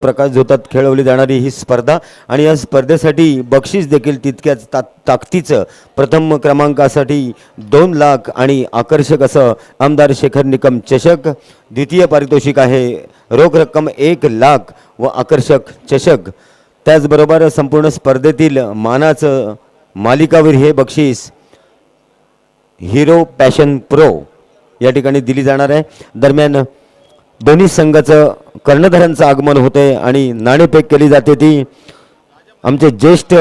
प्रकाश झोतात खेळवली जाणारी ही स्पर्धा आणि या स्पर्धेसाठी बक्षीस देखील तितक्याच ताकदीचं प्रथम क्रमांकासाठी 2 लाख आणि आकर्षक असं आमदार शेखर निकम चषक, द्वितीय पारितोषिक आहे रोख रक्कम 1 लाख व आकर्षक चषक, त्याचबरोबर संपूर्ण स्पर्धेतील मानाचं मालिकावीर हे बक्षीस हिरो पॅशन प्रो या ठिकाणी दिली जाणार आहे। दरम्यान दोन्ही संघाचं कर्णधारांचं आगमन होते आणि नाणेफेक केली जाते ती आमचे ज्येष्ठ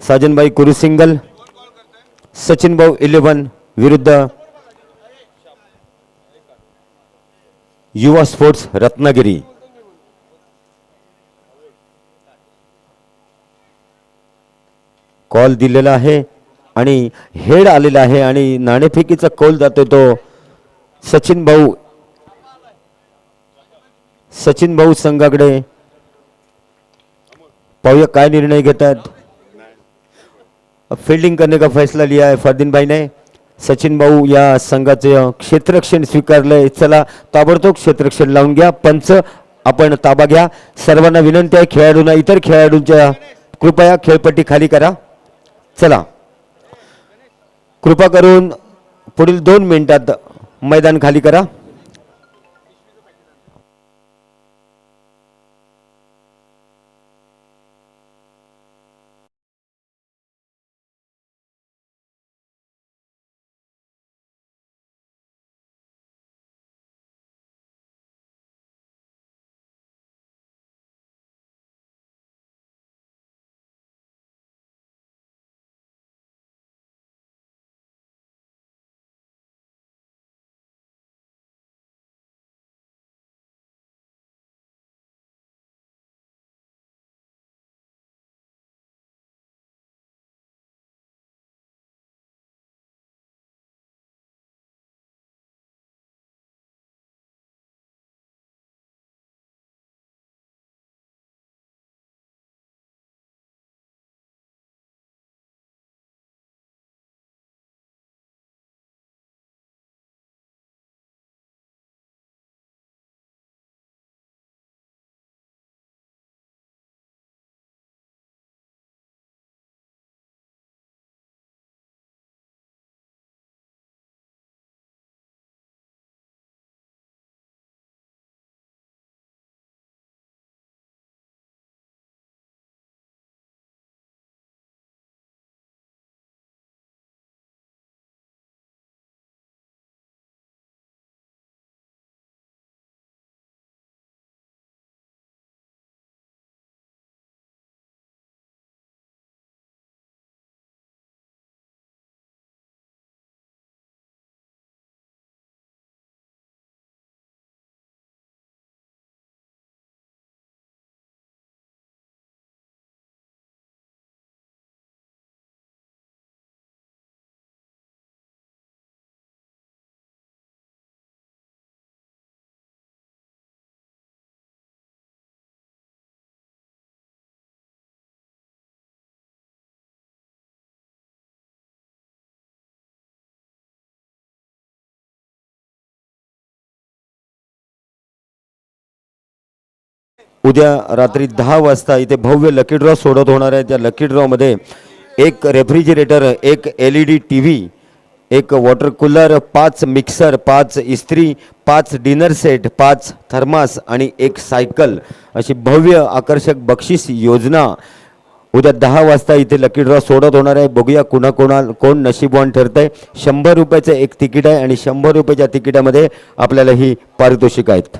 साजनबाई कुरुसिंगल सचिन भाऊ 11 विरुद्ध युवा स्पोर्ट्स रत्नागिरी। कॉल दिलेला आहे आणि हेड आलेला आहे आणि नाणेफेकीचा कौल जातो तो सचिन भाऊ संघाकडे। पाहूया काय निर्णय घेतात। फील्डिंग करने का फैसला लिया है फरदीन भाई ने। सचिन भाऊ या संघाचे क्षेत्ररक्षण स्वीकारलंय। चला ताबडतोब क्षेत्ररक्षण लावून घ्या। पंच आपण ताबा घ्या। सर्वांना विनंती आहे खेळाडूंना इतर खेळाडूंच्या कृपया खेळपट्टी खाली करा। चला कृपा करून पुढील 2 मिनिटात मैदान खाली करा। उद्या रात्री 10 वाजता इथे भव्य लकी ड्रॉ सोडत होणार आहे। त्या लकी ड्रॉ मध्ये एक रेफ्रिजरेटर, एक LED टीव्ही, एक वॉटर कूलर, 5 मिक्सर, 5 इस्त्री, 5 डिनर सेट, 5 थर्मास आणि 1 सायकल अशी भव्य आकर्षक बक्षीस योजना उद्या 10 वाजता इथे लकी ड्रॉ सोडत होणार आहे। बघूया कोण नशीबवान ठरतंय। 100 रुपयाचं एक तिकीट आहे आणि 100 रुपयाच्या तिकिटामध्ये आपल्याला ही पारितोषिक आहेत।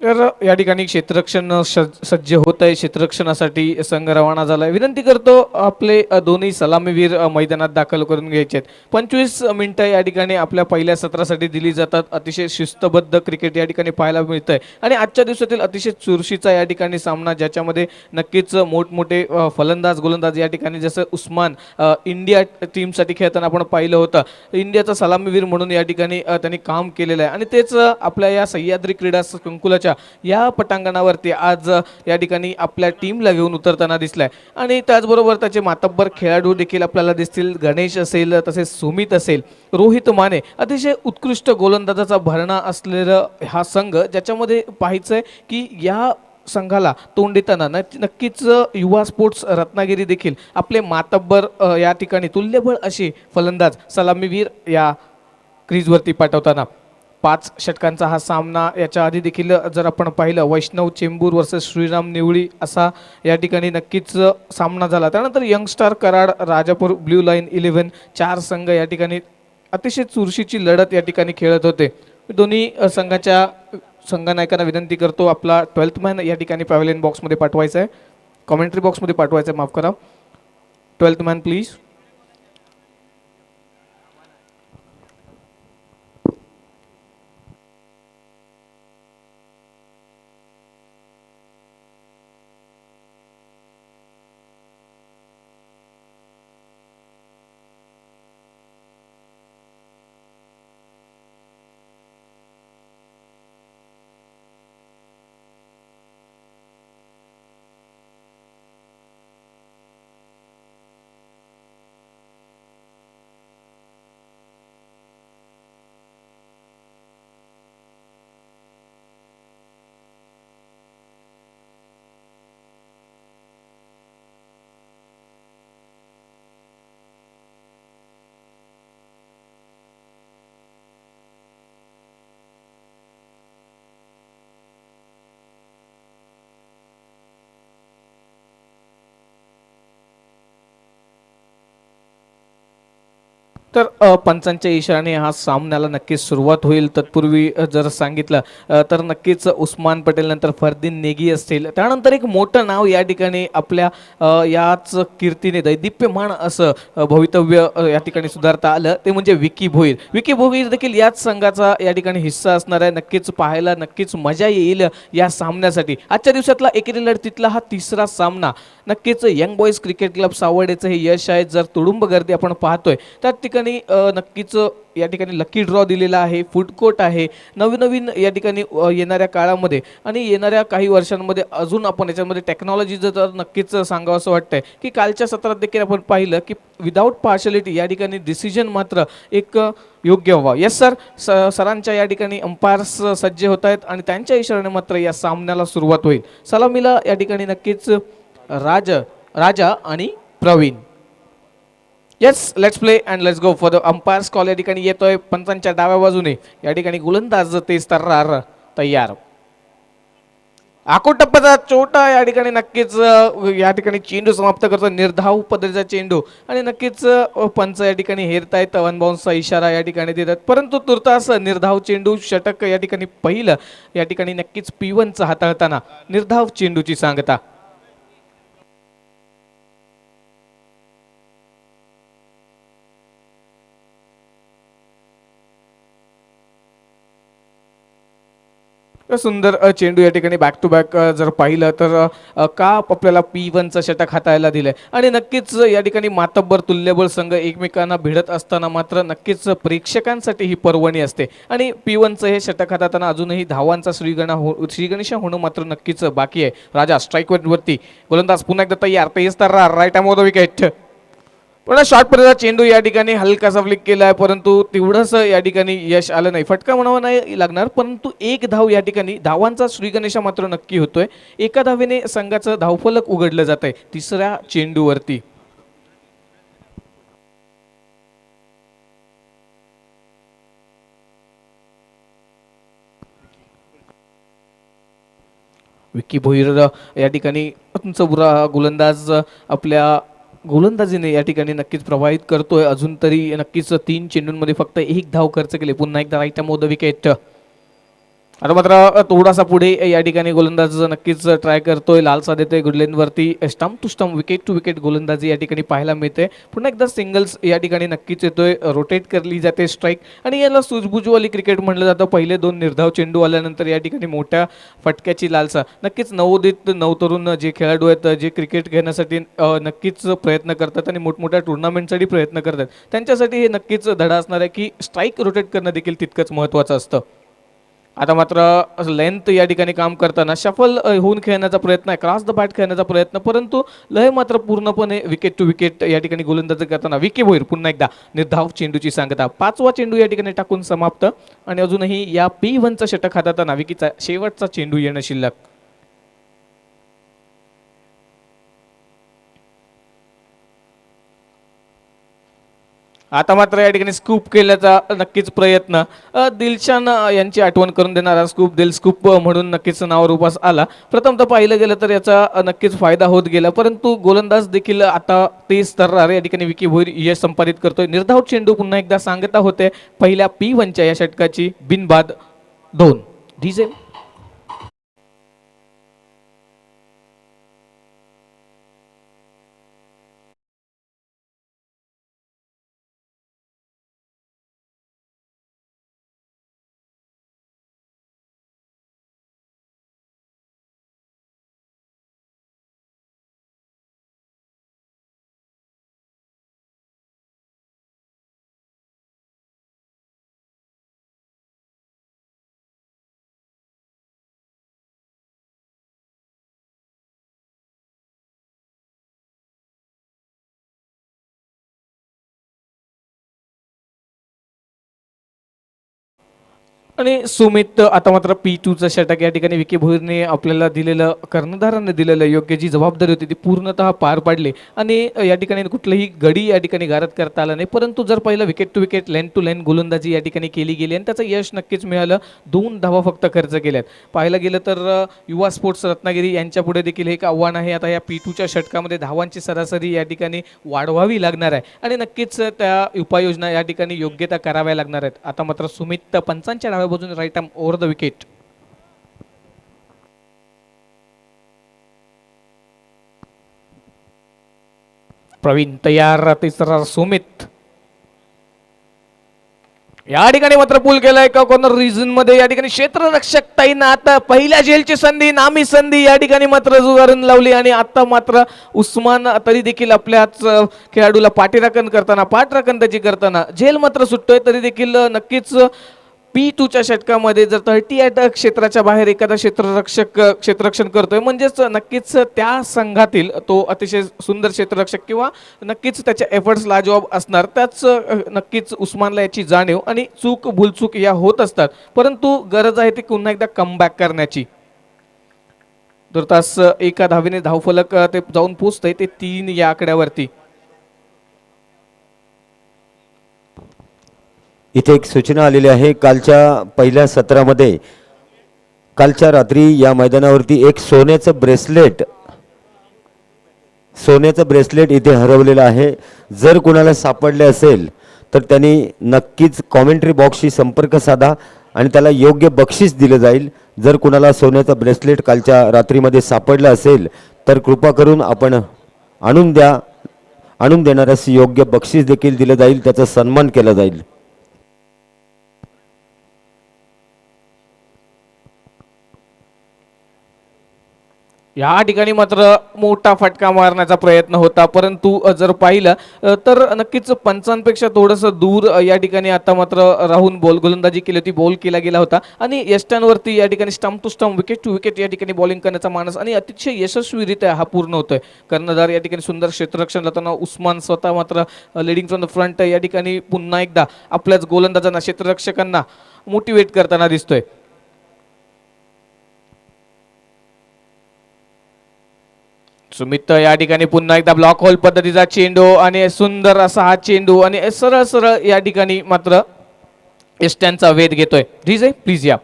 तर या ठिकाणी क्षेत्ररक्षण सज्ज होत आहे. क्षेत्ररक्षणासाठी संघ रवाना झाला आहे. विनंती करतो आपले दोन्ही सलामीवीर मैदानात दाखल करून घ्यायचे आहेत. 25 मिनिटं या ठिकाणी आपल्या पहिल्या सत्रासाठी दिली जातात. अतिशय शिस्तबद्ध क्रिकेट या ठिकाणी पाहायला मिळतंय आणि आजच्या दिवसातील अतिशय चुरशीचा या ठिकाणी सामना, ज्याच्यामध्ये नक्कीच मोठमोठे फलंदाज गोलंदाज या ठिकाणी, जसं उस्मान इंडिया टीमसाठी खेळताना आपण पाहिलं होतं, इंडियाचा सलामीवीर म्हणून या ठिकाणी त्यांनी काम केलेलं आहे आणि तेच आपल्या या सह्याद्री क्रीडा संकुलाच्या या पटांगणावरती आज या ठिकाणी आपल्या टीमला घेऊन उतरताना दिसलाय. आणि त्याचबरोबर त्याचे मातब्बर खेळाडू देखील आपल्याला दिसतील. गणेश असेल, तसेच सुमित असेल, रोहित माने, अतिशय उत्कृष्ट गोलंदाजाचा भरणा असलेला हा संघ, ज्याच्यामध्ये पाहायचंय की या संघाला तोंड देताना नक्कीच युवा स्पोर्ट्स रत्नागिरी देखील आपले मातब्बर या ठिकाणी तुल्यबळ असे फलंदाज सलामीवीर या क्रीजवरती पाठवताना 5 षटकांचा हा सामना. याच्या आधी देखील जर आपण पाहिलं, वैष्णव चेंबूर वर्सेस श्रीराम निवळी असा या ठिकाणी नक्कीच सामना झाला. त्यानंतर youngster Karad, Rajapur blue line 11, 4 संघ या ठिकाणी अतिशय चुरशीची लढत या ठिकाणी खेळत होते. दोन्ही संघाच्या संघनायकांना विनंती करतो, आपला 12th मॅन या ठिकाणी पॅव्हलियन बॉक्समध्ये पाठवायचा आहे, कॉमेंट्री बॉक्समध्ये पाठवायचं आहे, माफ करा. 12th man please. तर पंचांच्या इशाऱ्याने हा सामन्याला नक्कीच सुरुवात होईल. तत्पूर्वी जर सांगितलं तर नक्कीच उस्मान पटेल नंतर फरदीन नेगी असतील. त्यानंतर एक मोठं नाव या ठिकाणी आपल्या याच कीर्तीने दैदिप्यमान असं भवितव्य या ठिकाणी सुधारता आलं, ते म्हणजे विकी भोईर. विकी भोईर देखील याच संघाचा या ठिकाणी हिस्सा असणार आहे. नक्कीच पाहायला नक्कीच मजा येईल या सामन्यासाठी. आजच्या दिवसातला एकेरी लढतीतला हा तिसरा सामना. नक्कीच यंग बॉईज क्रिकेट क्लब सावर्डेचं हे यश आहे. जर तुडुंब गर्दी आपण पाहतोय त्या ठिकाणी नक्कीच या ठिकाणी लकी ड्रॉ दिलेला आहे, फूड कोर्ट आहे, नवीन नवीन या ठिकाणी येणाऱ्या काळामध्ये आणि येणाऱ्या काही वर्षांमध्ये अजून आपण याच्यामध्ये टेक्नॉलॉजीचं तर नक्कीच सांगावं असं वाटतंय की कालच्या सत्रात देखील आपण पाहिलं की विदाऊट पार्शलिटी या ठिकाणी डिसिजन मात्र एक योग्य व्हावा. येस सर, सरांच्या या ठिकाणी अंपायर्स सज्ज होत आहेत आणि त्यांच्या इशाऱ्याने मात्र या सामन्याला सुरुवात होईल. सलामीला या ठिकाणी नक्कीच राजा आणि Praveen. Yes, let's play and let's go for the umpire's call. या ठिकाणी येतोय पंचांच्या डाव्या बाजूने या ठिकाणी गोलंदाज तेज तर्रार तयार. आकोटप्पाचा छोटा या ठिकाणी नक्कीच या ठिकाणी चेंडू समाप्त करतो, निर्धाव पद्धतीचा चेंडू आणि नक्कीच पंच या ठिकाणी हेरतायत, वन बाउन्सचा इशारा या ठिकाणी देतात. परंतु तुर्तास निर्धाव चेंडू षटक या ठिकाणी पहिलं या ठिकाणी नक्कीच P1चा हाताळताना निर्धाव चेंडूची सांगता. सुंदर चेंडू या ठिकाणी बॅक टू बॅक जर पाहिलं तर का आपल्याला P1चं षटक हाताळायला दिलंय आणि नक्कीच या ठिकाणी मातब्बर तुल्यबळ संघ एकमेकांना भिडत असताना मात्र नक्कीच प्रेक्षकांसाठी ही पर्वणी असते आणि P1चं हे षटक हाताळताना अजूनही धावांचा श्रीगणेशा होणं मात्र नक्कीच बाकी आहे. राजा स्ट्राईक वरती, गोलंदाज पुन्हा एकदा तयार, तेज तर्रार, right hand off the wicket. पुन्हा शॉर्ट पर्यंत चेंडू या ठिकाणी हलकासा फ्लिक केला आहे, परंतु तेवढंच या ठिकाणी यश आलं नाही. फटका म्हणावा नाही लागणार, परंतु एक धाव या ठिकाणी धावांचा श्रीगणेशा मात्र नक्की होतोय. एका धावेने संघाचं धावफलक उघडलं जात आहे तिसऱ्या चेंडूवरती. विकी भोईर या ठिकाणी उंच बुरा गोलंदाज आपल्या गोलंदाजीने या ठिकाणी नक्कीच प्रभावित करतोय. अजून तरी नक्कीच 3 चेंडूंमध्ये फक्त 1 धाव खर्च केली. पुन्हा एकदा राईट ऑफ द विकेट. आता मात्र थोडासा पुढे या ठिकाणी गोलंदाज नक्कीच ट्राय करतोय, लालसा देतोय गुडलेनवरती, stump to stump wicket to wicket गोलंदाजी या ठिकाणी पाहायला मिळते. पुन्हा एकदा सिंगल्स या ठिकाणी नक्कीच येतोय, रोटेट करली जाते स्ट्राईक आणि याला सूझबुजवाली क्रिकेट म्हटलं जातं. पहिले 2 निर्धाव चेंडू आल्यानंतर या ठिकाणी मोठ्या फटक्याची लालसा नक्कीच नवोदित नवतरुण जे खेळाडू आहेत, जे क्रिकेट घेण्यासाठी नक्कीच प्रयत्न करतात आणि मोठमोठ्या टुर्नामेंटसाठी प्रयत्न करतात, त्यांच्यासाठी हे नक्कीच धडा असणार आहे की स्ट्राईक रोटेट करणं देखील तितकंच महत्त्वाचं असतं. आता मात्र लेंथ या ठिकाणी काम करताना शफल होऊन खेळण्याचा प्रयत्न आहे, क्रॉस द बॅट खेळण्याचा प्रयत्न, परंतु लय मात्र पूर्णपणे विकेट टू विकेट या ठिकाणी गोलंदाजी करताना विके भोईर पुन्हा एकदा निर्धाव चेंडूची सांगता. 5वा चेंडू या ठिकाणी टाकून समाप्त आणि अजूनही या P1चा षटक हाताळताना विकीचा शेवटचा चेंडू येणं शिल्लक. आता मात्र या ठिकाणी स्कूप केल्याचा नक्कीच प्रयत्न, दिलशान यांची आठवण करून देणारा स्कूप, दिल स्कूप म्हणून नक्कीच नाव रूपास आला. प्रथमतः पाहिलं गेलं तर याचा नक्कीच फायदा होत गेला, परंतु गोलंदाज देखील आता तेज तर्रार या ठिकाणी विकी भोईर यश संपादित करतोय. निर्धाव चेंडू पुन्हा एकदा सांगता होते पहिल्या P1च्या या षटकाची, बिनबाद 2. डीजे आणि सुमित आता मात्र P2चं षटक या ठिकाणी विकी भोईरने आपल्याला दिलेलं, कर्णधाराने दिलेलं योग्य जी जबाबदारी होती ती पूर्णतः पार पाडली आणि या ठिकाणी कुठलंही गडी या ठिकाणी गारद करता आला नाही. परंतु जर पहिलं wicket to wicket lane to lane गोलंदाजी या ठिकाणी केली गेली आणि त्याचं यश नक्कीच मिळालं. 2 धावा फक्त खर्च केल्यात. पाहायला गेलं तर युवा स्पोर्ट्स रत्नागिरी यांच्या पुढे देखील हे एक आव्हान आहे. आता या P2च्या षटकामध्ये धावांची सरासरी या ठिकाणी वाढवावी लागणार आहे आणि नक्कीच त्या उपाययोजना या ठिकाणी योग्यता कराव्या लागणार आहेत. आता मात्र सुमित पंचांच्या डाव्या बाजूने right arm over the wicket. Praveen तयार, तिसरा सुमित या ठिकाणी मात्र पूल केलाय का कॉर्नर रिजन मध्ये. या ठिकाणी क्षेत्ररक्षक तैनात, पहिल्या झेलची संधी, नामी संधी या ठिकाणी मात्र जुगारून लावली आणि आता मात्र उस्मान तरी देखील आपल्याच खेळाडूला पाठीराखण करताना, पाठराखण त्याची करताना झेल मात्र सुटतोय. तरी देखील नक्कीच P2च्या षटकामध्ये जर 38 क्षेत्राच्या बाहेर एखादा क्षेत्ररक्षण करतोय म्हणजेच नक्कीच त्या संघातील तो अतिशय सुंदर क्षेत्ररक्षक किंवा नक्कीच त्याच्या एफर्ट्स लाजवाब असणार. त्याच नक्कीच उस्मानला याची जाणीव आणि भूलचूक या होत असतात, परंतु गरज आहे ती पुन्हा एकदा कमबॅक करण्याची. तुर्तास एका धावेने धावफलक ते जाऊन पोचतंय ते 3 या आकड्यावरती. इथे एक सूचना आलेली आहे. कालच्या पहिल्या सत्रामध्ये कालच्या रात्री या मैदानावरती एक सोन्याचं ब्रेसलेट इथे हरवलेलं आहे. जर कोणाला सापडले असेल तर त्यांनी नक्कीच कॉमेंट्री बॉक्सशी संपर्क साधा आणि त्याला योग्य बक्षीस दिलं जाईल. जर कोणाला सोन्याचं ब्रेसलेट कालच्या रात्रीमध्ये सापडलं असेल तर कृपा करून आपण आणून देणाऱ्यास योग्य बक्षीस देखील दिलं जाईल, त्याचा सन्मान केला जाईल. या ठिकाणी मात्र मोठा फटका मारण्याचा प्रयत्न होता, परंतु जर पाहिलं तर नक्कीच पंचांपेक्षा थोडंसं दूर या ठिकाणी आता मात्र राहून गोलंदाजी केली होती, बॉल केला गेला होता आणि यष्टांवरती या ठिकाणी stump to stump wicket to wicket या ठिकाणी बॉलिंग करण्याचा मानस आणि अतिशय यशस्वीरित्या हा पूर्ण होतोय. कर्णधार या ठिकाणी सुंदर क्षेत्ररक्षण लावताना उस्मान स्वतः मात्र लिडिंग फ्रॉम द फ्रंट या ठिकाणी पुन्हा एकदा आपल्याच गोलंदाजांना, क्षेत्ररक्षकांना मोटिवेट करताना दिसतोय. सुमित या ठिकाणी पुन्हा एकदा ब्लॉक होल पद्धतीचा चेंडू आणि सुंदर असा हा चेंडू आणि सरळ सरळ या ठिकाणी मात्र एस्टॅनचा वेध घेतोय. डीजे प्लीज या.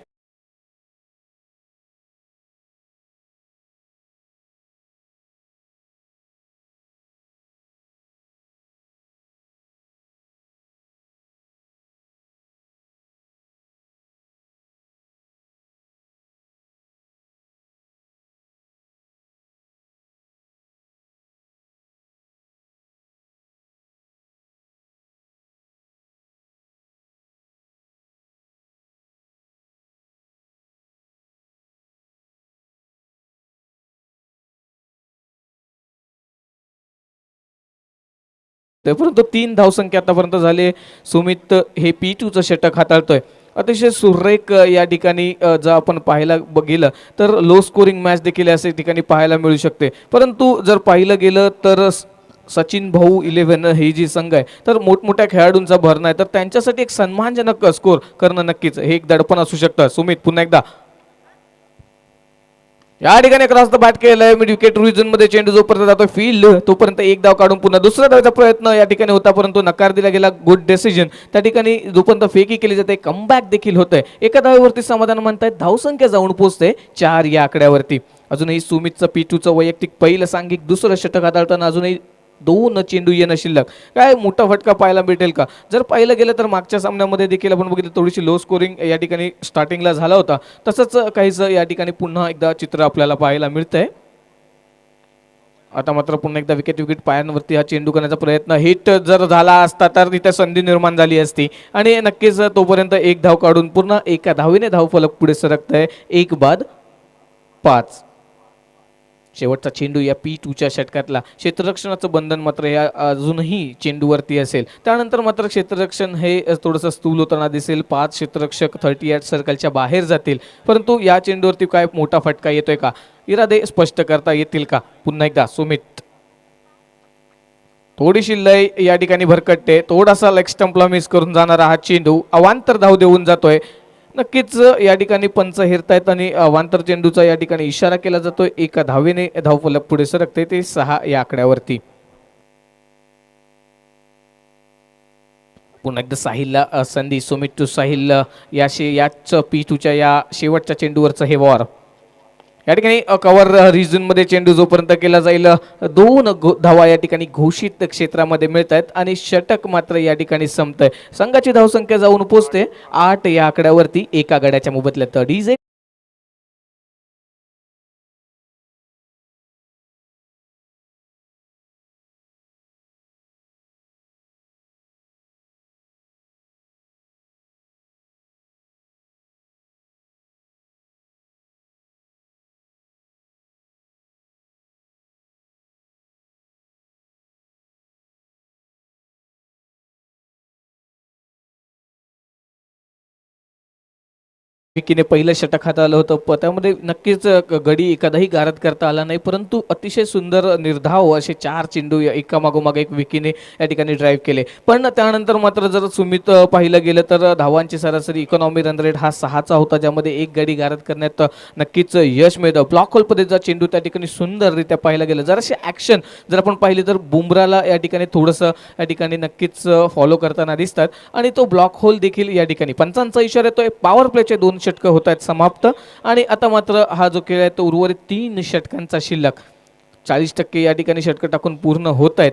शकते, परंतु 3 धावसंख्या आतापर्यंत झाले. सुमित हे P2चं षटक हाताळतोय. अतिशय सुरेख या ठिकाणी जर आपण पाहायला गेलं तर लो स्कोरिंग मॅच देखील या ठिकाणी पाहायला मिळू शकते. परंतु जर पाहिलं गेलं तर सचिन भाऊ 11 ही जी संघ आहे तर मोठमोठ्या खेळाडूंचा भर नाही, तर त्यांच्यासाठी एक सन्मानजनक स्कोर करणं नक्कीच हे एक दडपण असू शकतं. सुमित पुन्हा एकदा या ठिकाणी क्रॉस द बॅट केलंय. मिड विकेट रिजन मध्ये चेंडू जोपर्यंत जातोय फील्ड तोपर्यंत एक धाव काढून पुन्हा दुसऱ्या धावाचा प्रयत्न या ठिकाणी होता, परंतु नकार दिला गेला. Good decision. त्या ठिकाणी जोपर्यंत फेकी केली जाते कमबॅक देखील होतंय. एका धावेवरती समाधान म्हणतायत. धावसंख्या जाऊन पोहोचते 4 या आकड्यावरती. अजूनही सुमितचं P2चं वैयक्तिक पहिलं सांघिक दुसरं षटक हाताळताना अजूनही 2 चेंडू येणं शिल्लक. काय मोठा फटका पाहायला भेटेल का? जर पाहिलं गेलं तर मागच्या सामन्यामध्ये देखील आपण बघितलं थोडीशी लो स्कोरिंग या ठिकाणी स्टार्टिंगला झाला होता, तसंच काहीच या ठिकाणी पुन्हा एकदा चित्र आपल्याला पाहायला मिळतंय. आता मात्र पुन्हा एकदा विकेट पायांवरती हा चेंडू करण्याचा प्रयत्न. हिट जर झाला असता तर तिथे संधी निर्माण झाली असती आणि नक्कीच तोपर्यंत एक धाव काढून पुन्हा एका धावेने धावफलक पुढे सरकतंय. 1 बाद 5. शेवटचा चेंडू या P2च्या षटकातला. क्षेत्ररक्षणाचं बंधन मात्र या अजूनही चेंडूवरती असेल. त्यानंतर मात्र क्षेत्ररक्षण हे थोडंसं स्थूल होताना दिसेल. 5 क्षेत्ररक्षक 38 सर्कलच्या बाहेर जातील, परंतु या चेंडूवरती काय मोठा फटका येतोय का? इरादे स्पष्ट करता येतील का? पुन्हा एकदा सुमित. थोडीशी लय या ठिकाणी भरकटते. थोडासा लेग स्टंपला मिस करून जाणारा हा चेंडू अवांतर धाव देऊन जातोय. नक्कीच या ठिकाणी पंच हेरतायत आणि अवांतर चेंडूचा या ठिकाणी इशारा केला जातोय. एका धावेने धावफलक पुढे सरकते ते 6 या आकड्यावरती. पुन्हा एकदा साहिलला संधी. सुमित टू साहिल याच P2च्या या शेवटच्या चेंडूवरचं हे वॉर. या ठिकाणी कव्हर रिजन मध्ये चेंडू जोपर्यंत केला जाईल 2 धावा या ठिकाणी घोषित क्षेत्रामध्ये मिळत आहेत आणि षटक मात्र या ठिकाणी संपतंय. संघाची धावसंख्या जाऊन पोहोचते 8 या आकड्यावरती एका गड्याच्या मोबदल्यात. डीजे विकीने पहिलं षटक हाताळलं होतं. त्यामध्ये नक्कीच गडी एखादाही गारद करता आला नाही, परंतु अतिशय सुंदर निर्धाव असे 4 चेंडू एकामागोमाग एक विकीने या ठिकाणी ड्राईव्ह केले. पण त्यानंतर मात्र जर सुमित पाहिलं गेलं तर धावांची सरासरी इकॉनॉमी रन रेट हा 6चा होता, ज्यामध्ये एक गडी गारद करण्यात नक्कीच यश मिळतं. ब्लॉक होल पद्धतीचा चेंडू त्या ठिकाणी सुंदररित्या पाहायला गेलं. जराशी ॲक्शन जर आपण पाहिली तर बुमराला या ठिकाणी थोडंसं या ठिकाणी नक्कीच फॉलो करताना दिसतात आणि तो ब्लॉक होल देखील या ठिकाणी पंचांचा इशारा येतोय. पॉवर प्लेचे 2 षटकं होत आहेत समाप्त आणि आता मात्र हा जो खेळ आहे तो उर्वरित 3 षटकांचा शिल्लक. 40% या ठिकाणी षटकं टाकून पूर्ण होत आहेत.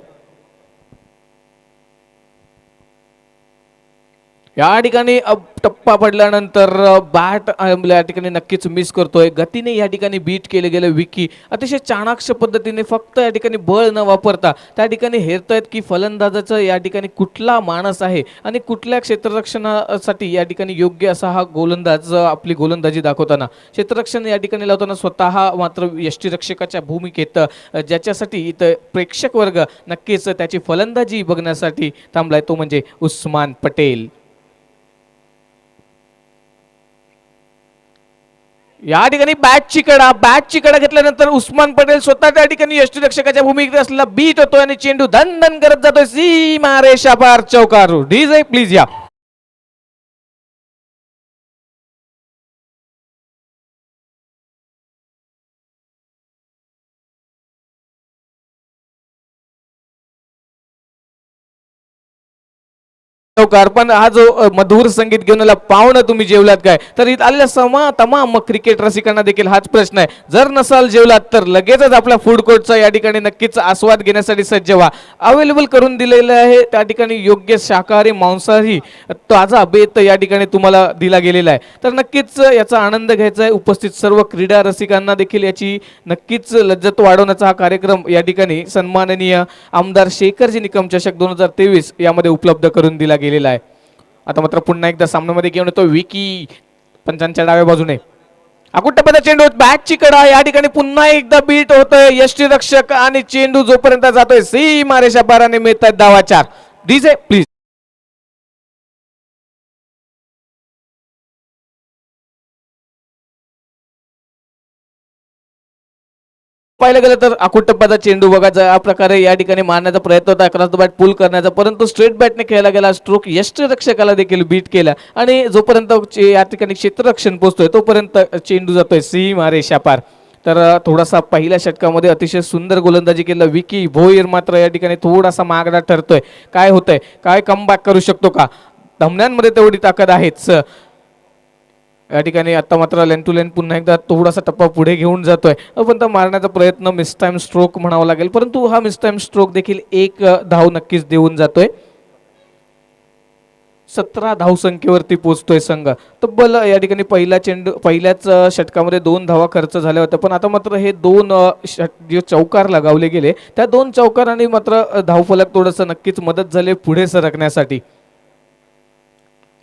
या ठिकाणी टप्पा पडल्यानंतर बॅट या ठिकाणी नक्कीच मिस करतोय. गतीने या ठिकाणी बीट केले गेले विकी अतिशय चाणाक्ष पद्धतीने फक्त या ठिकाणी बळ न वापरता त्या ठिकाणी हेरतायत की फलंदाजाचं या ठिकाणी कुठला माणस आहे आणि कुठल्या क्षेत्ररक्षणासाठी या ठिकाणी योग्य असा हा गोलंदाज आपली गोलंदाजी दाखवताना क्षेत्ररक्षण या ठिकाणी लावताना स्वतः मात्र यष्टीरक्षकाच्या भूमिकेत ज्याच्यासाठी इथं प्रेक्षक वर्ग नक्कीच त्याची फलंदाजी बघण्यासाठी थांबलाय तो म्हणजे उस्मान पटेल. या ठिकाणी बॅटची कडा घेतल्यानंतर उस्मान पटेल स्वतः त्या ठिकाणी यष्टीरक्षकाच्या भूमिकेत असलेला बीट होतोय आणि चेंडू धन धन करत जातोय सीमा रेषा पार चौकार. डीजे प्लीज या. पण हा जो मधुर संगीत घेऊन आला पाहुणं तुम्ही जेवलात काय, तर इथं आलेल्या तमाम क्रिकेट रसिकांना देखील हाच प्रश्न आहे. जर नसाल जेवलात तर लगेचच आपल्या फूड कोर्टचा या ठिकाणी नक्कीच आस्वाद घेण्यासाठी सज्ज व्हा. अवेलेबल करून दिलेलं आहे त्या ठिकाणी योग्य शाकाहारी मांसाहारी ताजा बेत या ठिकाणी तुम्हाला दिला गेलेला आहे, तर नक्कीच याचा आनंद घ्यायचा आहे. उपस्थित सर्व क्रीडा रसिकांना देखील याची नक्कीच लज्जत वाढवण्याचा हा कार्यक्रम या ठिकाणी सन्माननीय आमदार शेखरजी निकम चषक 2023 यामध्ये उपलब्ध करून दिला गेलेला आहे. आता मात्र पुन्हा एकदा सामन्यामध्ये घेऊन येतो विकी पंचांच्या डाव्या बाजूने. अकुट्टपदा चेंडू बॅटची कडा या ठिकाणी पुन्हा एकदा बीट होतोय यष्टीरक्षक आणि चेंडू जोपर्यंत जातोय सीमा रेषा पाराने मिळतात धावा 4. DJ please. पाहिलं गेलं तर अकुट्टपदा चेंडू बघा ज्या प्रकारे या ठिकाणी मारण्याचा प्रयत्न होता अक्रॉस द बॅट पुल करण्याचा, परंतु स्ट्रेट बॅटने खेळला गेला स्ट्रोक यष्टीरक्षकाला देखील बीट केला आणि जोपर्यंत या ठिकाणी क्षेत्ररक्षण पोहोचतोय तोपर्यंत चेंडू जातोय सीमा रेषा पार. तर थोडासा पहिल्या षटकामध्ये अतिशय सुंदर गोलंदाजी केलं विकी भोईर, मात्र या ठिकाणी थोडासा मागडा ठरतोय. काय होतंय, काय कमबॅक करू शकतो का, धमन्यांमध्ये तेवढी ताकद आहेच. या ठिकाणी आता मात्र लेन टू लेन पुन्हा एकदा थोडासा टप्पा पुढे घेऊन जातोय, पण तो मारण्याचा प्रयत्न मिस टाइम स्ट्रोक म्हणावा लागेल, परंतु हा मिस टाइम स्ट्रोक देखील एक धाव नक्कीच देऊन जातोय. 17 धावसंख्येवरती पोहोचतोय संघ. तब्बल या ठिकाणी पहिल्याच षटकामध्ये 2 धावा खर्च झाल्या होत्या, पण आता मात्र हे 2 जे चौकार लगावले गेले त्या 2 चौकारांनी मात्र धावफलक थोडंसं नक्कीच मदत झाली पुढे सरकण्यासाठी.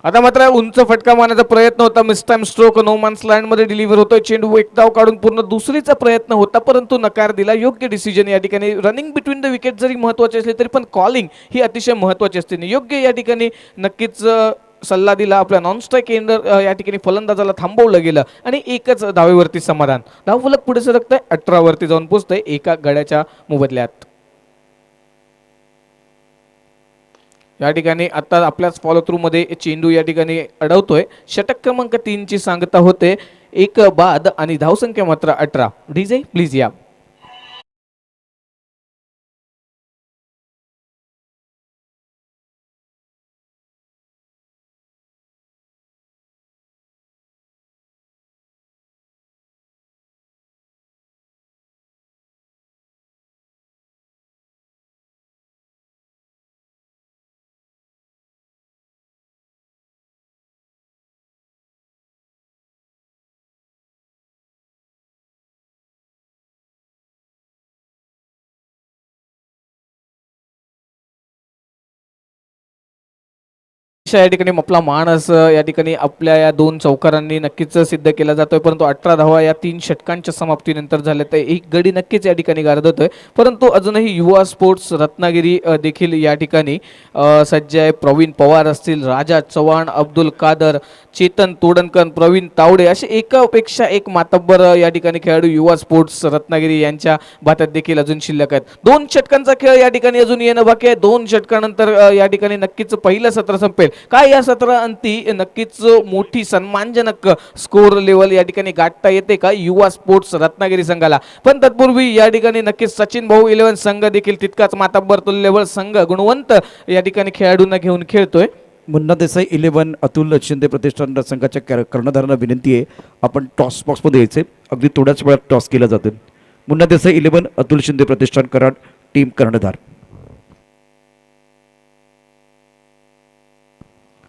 आता मात्र उंच फटका मारण्याचा प्रयत्न होता, mistime stroke no man's land मध्ये डिलिव्हर होतोय चेंडू, एक धाव काढून पूर्ण दुसरीचा प्रयत्न होता परंतु नकार दिला. योग्य डिसिजन या ठिकाणी. रनिंग बिटवीन द विकेट जरी महत्वाचे असले तरी पण कॉलिंग ही अतिशय महत्वाची असते. योग्य या ठिकाणी नक्कीच सल्ला दिला आपल्या नॉन स्ट्राईक एंडर या ठिकाणी फलंदाजाला थांबवलं गेलं आणि एकच धावेवरती समाधान. धावफलक पुढे सरकतंय 18 वरती जाऊन पोहोचतंय एका गड्याच्या मोबदल्यात. या ठिकाणी आता आपल्याच फॉलो थ्रू मध्ये चेंडू या ठिकाणी अडवतोय. षटक क्रमांक 3 ची सांगता होते एक बाद आणि धावसंख्या मात्र 18. डीजे प्लीज या. या ठिकाणी आपला मानस या ठिकाणी आपल्या या 2 चौकारांनी नक्कीच सिद्ध केला जातोय, परंतु 18 धावा या 3 षटकांच्या समाप्तीनंतर झाल्या तर एक गडी नक्कीच या ठिकाणी गारदतोय. परंतु अजूनही युवा स्पोर्ट्स रत्नागिरी देखील या ठिकाणी सज्ज आहे. प्रवीण पवार असतील, राजा चव्हाण, अब्दुल कादर, चेतन तोडणकर, प्रवीण तावडे असे एकापेक्षा एक मातब्बर या ठिकाणी खेळाडू युवा स्पोर्ट्स रत्नागिरी यांच्या भात्यात देखील अजून शिल्लक आहेत. 2 षटकांचा खेळ या ठिकाणी अजून येणं बाकी आहे. 2 षटकानंतर या ठिकाणी नक्कीच पहिलं सत्र संपेल. काय या सत्राअंती नक्कीच मोठी सन्मानजनक स्कोर लेवल या ठिकाणी गाठता येते का युवा स्पोर्ट्स रत्नागिरी संघाला. पण तत्पूर्वी या ठिकाणी नक्कीच सचिन भाऊ 11 संघ देखील तितकाच मातब्बर तुल्यबळ संघ गुणवंत या ठिकाणी खेळाडूंना घेऊन खेळतोय. मुन्ना देसाई 11 अतुल शिंदे प्रतिष्ठान संघाच्या कर्णधारांना विनंती आहे आपण टॉस बॉक्समध्ये यायचे. अगदी थोड्याच वेळात टॉस केला जातो. मुन्ना देसाई 11 अतुल शिंदे प्रतिष्ठान कराड टीम कर्णधार.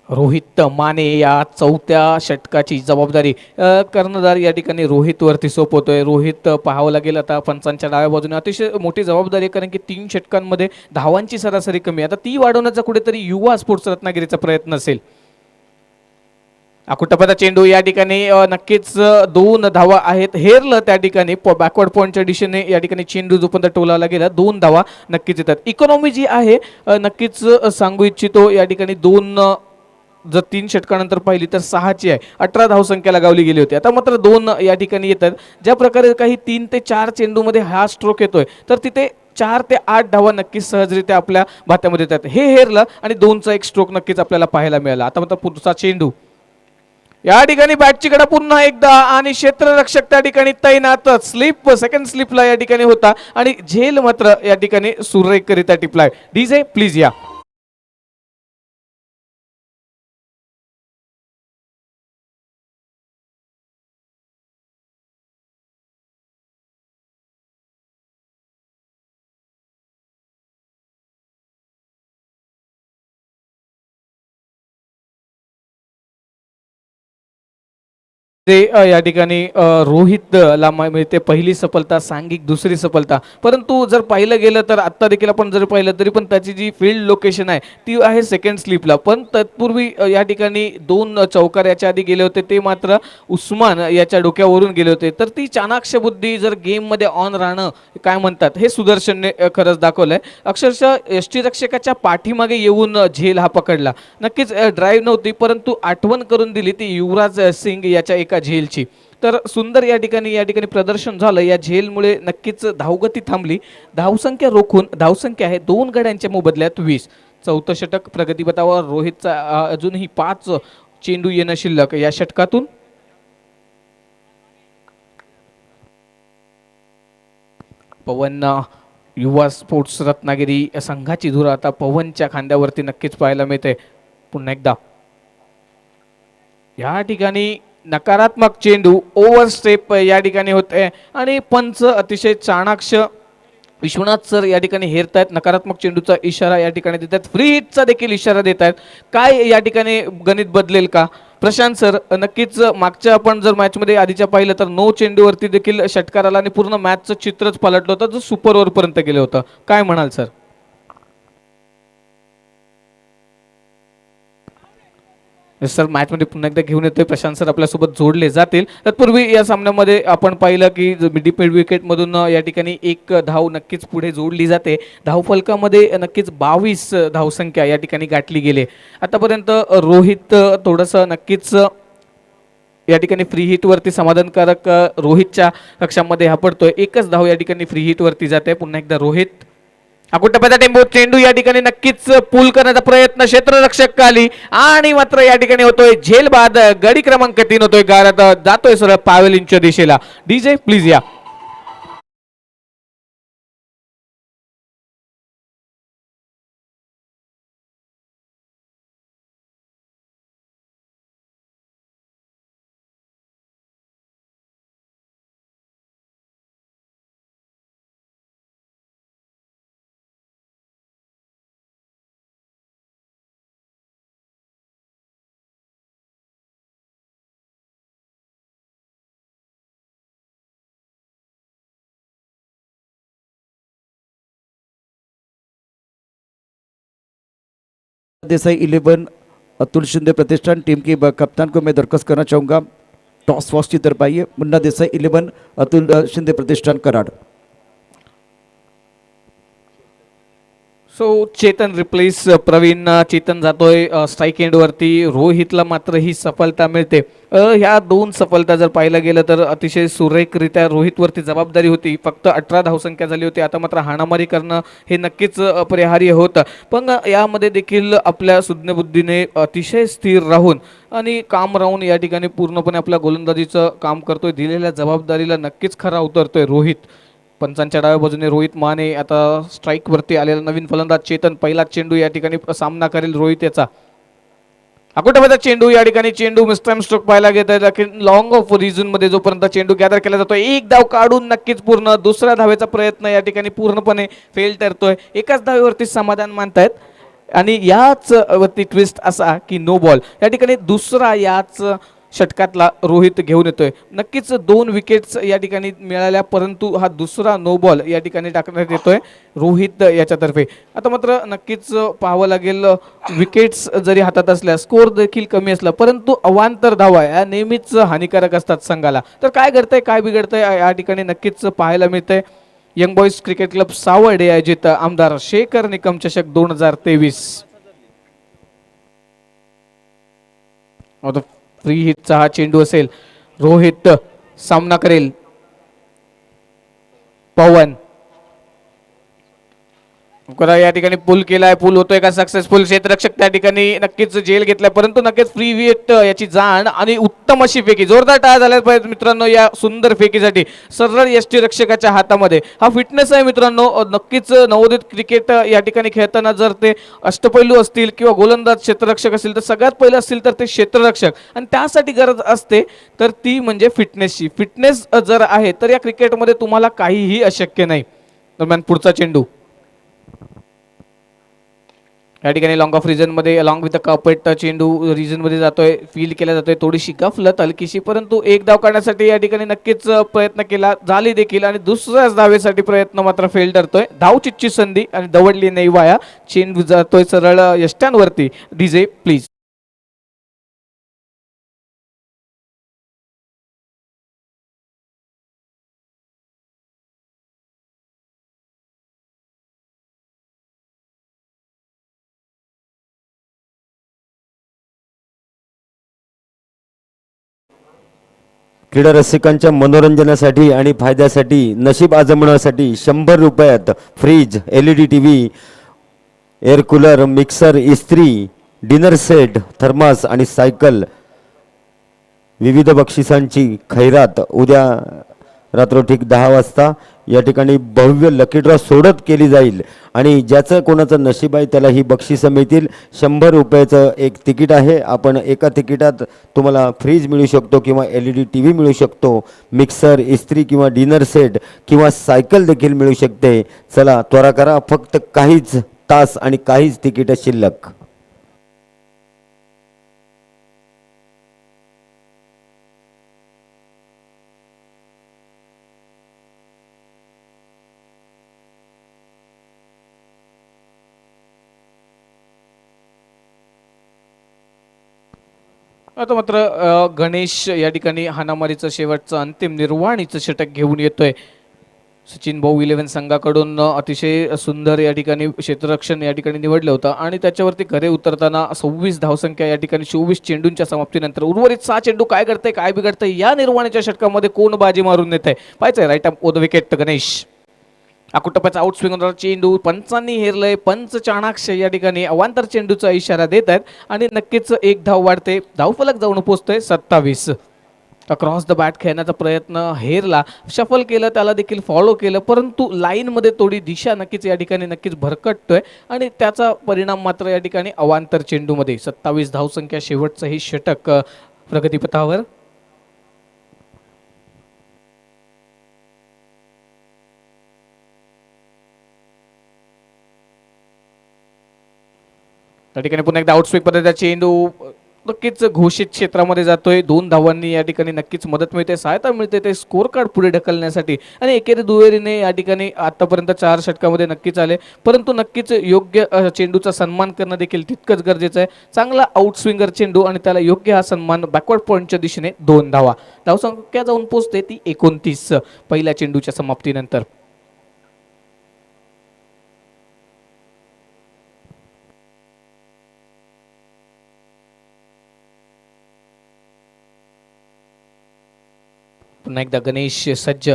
रोहित माने या 4थ्या षटकाची जबाबदारी कर्णधार या ठिकाणी रोहित वरती सोपवतोय. रोहित पाहावं लागेल आता पंचांच्या डाव्या बाजूने अतिशय मोठी जबाबदारी आहे, कारण की 3 षटकांमध्ये धावांची सरासरी कमी, आता ती वाढवण्याचा कुठेतरी युवा स्पोर्ट्स रत्नागिरीचा प्रयत्न असेल. अकुटपदा चेंडू या ठिकाणी नक्कीच 2 धावा आहेत. हेरलं त्या ठिकाणी बॅकवर्ड पॉईंटच्या दिशेने या ठिकाणी चेंडू जोपर्यंत टोलावला गेला 2 धावा नक्कीच येतात. इकॉनॉमी जी आहे नक्कीच सांगू इच्छितो या ठिकाणी 2 जर 3 षटकानंतर पाहिली तर 6ची आहे. 18 धावसंख्या लगावली गेली होती. आता मात्र 2 या ठिकाणी येतात. ज्या प्रकारे काही 3 ते 4 चेंडूमध्ये हा स्ट्रोक येतोय तर तिथे 4 ते 8 धावा नक्कीच सहजरित्या आपल्या भात्यामध्ये येतात. हे हेरलं आणि 2चा एक स्ट्रोक नक्कीच आपल्याला पाहायला मिळाला. आता मात्र पुढचा चेंडू या ठिकाणी बॅटची कडा पुन्हा एकदा आणि क्षेत्ररक्षक त्या ठिकाणी तैनात. स्लिप सेकंड स्लिपला या ठिकाणी होता आणि झेल मात्र या ठिकाणी सुरेखकरित्या टिपलाय. डीजे प्लीज या. ते या ठिकाणी रोहित ला मिळते पहिली सफलता, सांघिक दुसरी सफलता. परंतु जर पाहिलं गेलं तर आत्ता देखील आपण जर पाहिलं तरी पण त्याची जी फील्ड लोकेशन आहे ती आहे सेकंड स्लिपला. पण तत्पूर्वी या ठिकाणी 2 चौकार याच्या आधी गेले होते, ते मात्र उस्मान याच्या डोक्यावरून गेले होते. तर ती चाणाक्ष बुद्धी जर गेममध्ये ऑन राहणं काय म्हणतात हे सुदर्शनने खरंच दाखवलंय. अक्षरशः यष्टीरक्षकाच्या पाठीमागे येऊन झेल हा पकडला. नक्कीच ड्राईव्ह नव्हती परंतु आठवण करून दिली ती युवराज सिंग याच्या एका झेलची. तर सुंदर या ठिकाणी प्रदर्शन झालं. या झेलमुळे नक्कीच धावगती थांबली. धावसंख्या रोखून धावसंख्या आहे 2 गड्यांच्या मोबदल्यात 20. चौथं षटक प्रगतीपथावर रोहितचा अजूनही 5 चेंडू येणं शिल्लक. या षटकातून पवन युवा स्पोर्ट्स रत्नागिरी संघाची धूर आता पवनच्या खांद्यावरती नक्कीच पाहायला मिळते. पुन्हा एकदा या ठिकाणी नकारात्मक चेंडू ओव्हर स्टेप या ठिकाणी होते आणि पंच अतिशय चाणाक्ष विश्वनाथ सर या ठिकाणी हेरतायत. नकारात्मक चेंडूचा इशारा या ठिकाणी देत आहेत. फ्री हिटचा देखील इशारा देत आहेत. काय या ठिकाणी गणित बदलेल का प्रशांत सर? नक्कीच मागच्या आपण जर मॅचमध्ये आधीच्या पाहिलं तर 9 चेंडूवरती देखील षटकार आला आणि पूर्ण मॅचचं चित्रच पलटलं होतं, जो सुपर ओव्हरपर्यंत गेलं होतं. काय म्हणाल सर? सर मॅचमध्ये पुन्हा एकदा घेऊन येतोय प्रशांत सर आपल्यासोबत जोडले जातील. तत्पूर्वी या सामन्यामध्ये आपण पाहिलं की मिड विकेटमधून या ठिकाणी 1 धाव नक्कीच पुढे जोडली जाते. धावफलकामध्ये नक्कीच 22 धावसंख्या या ठिकाणी गाठली गेले. आतापर्यंत रोहित थोडंसं नक्कीच या ठिकाणी फ्री हिटवरती समाधानकारक रोहितच्या कक्षामध्ये हा पडतोय. 1च धाव या ठिकाणी फ्री हिटवरती जाते. पुन्हा एकदा रोहित अकुटप्याचा टेम्पो चेंडू या ठिकाणी नक्कीच पूल करण्याचा प्रयत्न क्षेत्ररक्षक खाली आणि मात्र या ठिकाणी होतोय झेल बाद. गडी क्रमांक 3 होतोय गारत जातोय सरळ पावेलिनच्या दिशेला. डीजे प्लीज या. देसाई 11 अतुल शिंदे प्रतिष्ठान टीम की कप्तान को मैं दरख्वास्त करना चाहूँगा टॉस फॉस की तरफ आइए. मुन्ना देसाई 11 अतुल शिंदे प्रतिष्ठान कराड. So Chetan replace Pravin. चेतन जातोय स्ट्राईक एंडवरती. रोहितला मात्र ही सफलता मिळते. ह्या 2 सफलता जर पाहिलं गेलं तर अतिशय सुरेखरित्या रोहितवरती जबाबदारी होती. फक्त 18 धावसंख्या झाली होती. आता मात्र हाणामारी करणं हे नक्कीच अपरिहार्य होतं. पण यामध्ये देखील आपल्या सुज्ञबुद्धीने अतिशय स्थिर राहून आणि काम राहून या ठिकाणी पूर्णपणे आपल्या गोलंदाजीचं काम करतोय. दिलेल्या जबाबदारीला नक्कीच खरा उतरतोय रोहित. पंचांच्या डाव्या बाजूने रोहित माने. आता स्ट्राईकवरती आलेला नवीन फलंदाज चेतन. पहिला चेंडू या ठिकाणी सामना करेल रोहित याचा. अकोटाबाचा चेंडू या ठिकाणी चेंडू मिस्टाईम स्ट्रोक पाहायला घेत आहे. लॉंग ऑफ रिझन मध्ये जोपर्यंत चेंडू गॅदर केला जातोय 1 धाव काढून नक्कीच पूर्ण. दुसऱ्या धावेचा प्रयत्न या ठिकाणी पूर्णपणे फेल ठरतोय. एकाच धावेवरती समाधान मानतायत आणि याच वरती ट्विस्ट असा की नो बॉल या ठिकाणी दुसरा याच षटकातला रोहित घेऊन येतोय. नक्कीच 2 विकेट्स या ठिकाणी मिळाल्या परंतु हा दुसरा नो बॉल या ठिकाणी टाकण्यात येतोय रोहित याच्यातर्फे. आता मात्र नक्कीच पाहावं लागेल विकेट्स जरी हातात असल्या स्कोर देखील कमी असला परंतु अवांतर धावा या नेहमीच हानिकारक असतात संघाला. तर काय घडतंय काय बिघडतंय या ठिकाणी नक्कीच पाहायला मिळतंय. Young boys cricket club Savarde आयोजित आमदार शेखर निकम चषक 2023. फ्री हिटचा हा चेंडू असेल. रोहित सामना करेल. पवन या ठिकाणी पुल केलाय. पुल होतोय का सक्सेसफुल? क्षेत्ररक्षक त्या ठिकाणी नक्कीच जेल घेतलाय परंतु नक्कीच फ्री हिट याची जाण आणि उत्तम अशी फेकी. जोरदार टाळ्या झाल्या पाहिजेत मित्रांनो या सुंदर फेकीसाठी. सरळ यष्टीरक्षकाच्या हातामध्ये हा फिटनेस आहे मित्रांनो. नक्कीच नवोदित क्रिकेट या ठिकाणी खेळताना जर ते अष्टपैलू असतील किंवा गोलंदाज क्षेत्ररक्षक असतील तर सगळ्यात पहिलं असतील तर ते क्षेत्ररक्षक आणि त्यासाठी गरज असते तर ती म्हणजे फिटनेसची. फिटनेस जर आहे तर या क्रिकेटमध्ये तुम्हाला काहीही अशक्य नाही. दरम्यान पुढचा चेंडू या ठिकाणी लॉंग ऑफ रिजनमध्ये अलॉंग विथ द कपेट चेंडू रिजनमध्ये जातोय, फील केला जातोय, थोडीशी गफलत हलकीशी, परंतु एक धाव काढण्यासाठी या ठिकाणी नक्कीच प्रयत्न केला झाली देखील आणि दुसऱ्याच धावेसाठी प्रयत्न मात्र फेल ठरतोय. धावचीतची संधी आणि दवडली नाही वाया. चेंडू जातोय सरळ यष्ट्यांवरती. DJ please. क्रीडा रसिकांच्या मनोरंजनासाठी आणि फायद्यासाठी नशीब आजमवण्यासाठी 100 रुपयात fridge, LED TV, air cooler, mixer, इस्त्री, डिनर सेट, थर्मास आणि सायकल विविध बक्षिसांची खैरात उद्या रात्र ठीक 10 वाजता या ठिकाणी भव्य लकी ड्रॉ सोडत केली जाईल आणि ज्याचं कोणाचं नशीब आहे त्याला ही बक्षिसं मिळतील. 100 रुपयाचं एक तिकीट आहे. आपण एका तिकिटात तुम्हाला फ्रीज मिळू शकतो किंवा LED TV मिळू शकतो, मिक्सर, इस्त्री किंवा डिनर सेट किंवा सायकल देखील मिळू शकते. चला त्वरा करा, फक्त काहीच तास आणि काहीच तिकीटं शिल्लक. आता मात्र गणेश या ठिकाणी हाणामारीचं शेवटचं अंतिम निर्वाणीचं षटक घेऊन येतोय. सचिन भाऊ 11 संघाकडून अतिशय सुंदर या ठिकाणी क्षेत्ररक्षण या ठिकाणी निवडलं होतं आणि त्याच्यावरती खरे उतरताना 26 धावसंख्या या ठिकाणी 24 चेंडूंच्या समाप्तीनंतर उर्वरित 6 चेंडू काय घडतंय काय बिघडतंय या निर्वाणीच्या षटकामध्ये कोण बाजी मारून नेत आहे पाहायचंय. राईट अप ओद विकेट गणेश. अकुटप्प्याचा आउट स्विंग होणारा चेंडू पंचांनी हेरलंय. पंच चाणाक्ष या ठिकाणी अवांतर चेंडूचा इशारा देत आहेत आणि नक्कीच एक धाव वाढते. धावफलक जाऊन पोहोचतोय 27. अक्रॉस द बॅट खेळण्याचा प्रयत्न हेरला, शफल केलं, त्याला देखील फॉलो केलं, परंतु लाईनमध्ये थोडी दिशा नक्कीच या ठिकाणी नक्कीच भरकटतोय आणि त्याचा परिणाम मात्र या ठिकाणी अवांतर चेंडूमध्ये. 27 धावसंख्या शेवटचं हे षटक प्रगतीपथावर. त्या ठिकाणी पुन्हा एकदा आउटस्विंग पद्धतीचा चेंडू नक्कीच घोषित क्षेत्रामध्ये जातोय. 2 धावांनी या ठिकाणी नक्कीच मदत मिळते, सहायता मिळते ते स्कोर कार्ड पुढे ढकलण्यासाठी आणि एकेरी दुहेरीने या ठिकाणी आतापर्यंत 4 षटकामध्ये नक्कीच आले, परंतु नक्कीच योग्य चेंडूचा सन्मान करणं देखील तितकंच गरजेचं आहे. चांगला आउटस्विंगर चेंडू आणि त्याला योग्य हा सन्मान. बॅकवर्ड पॉईंटच्या दिशेने 2 धावा. धावसंख्या जाऊन पोहोचते ती 29 पहिल्या चेंडूच्या समाप्तीनंतर. पुन्हा एकदा गणेश सज्ज.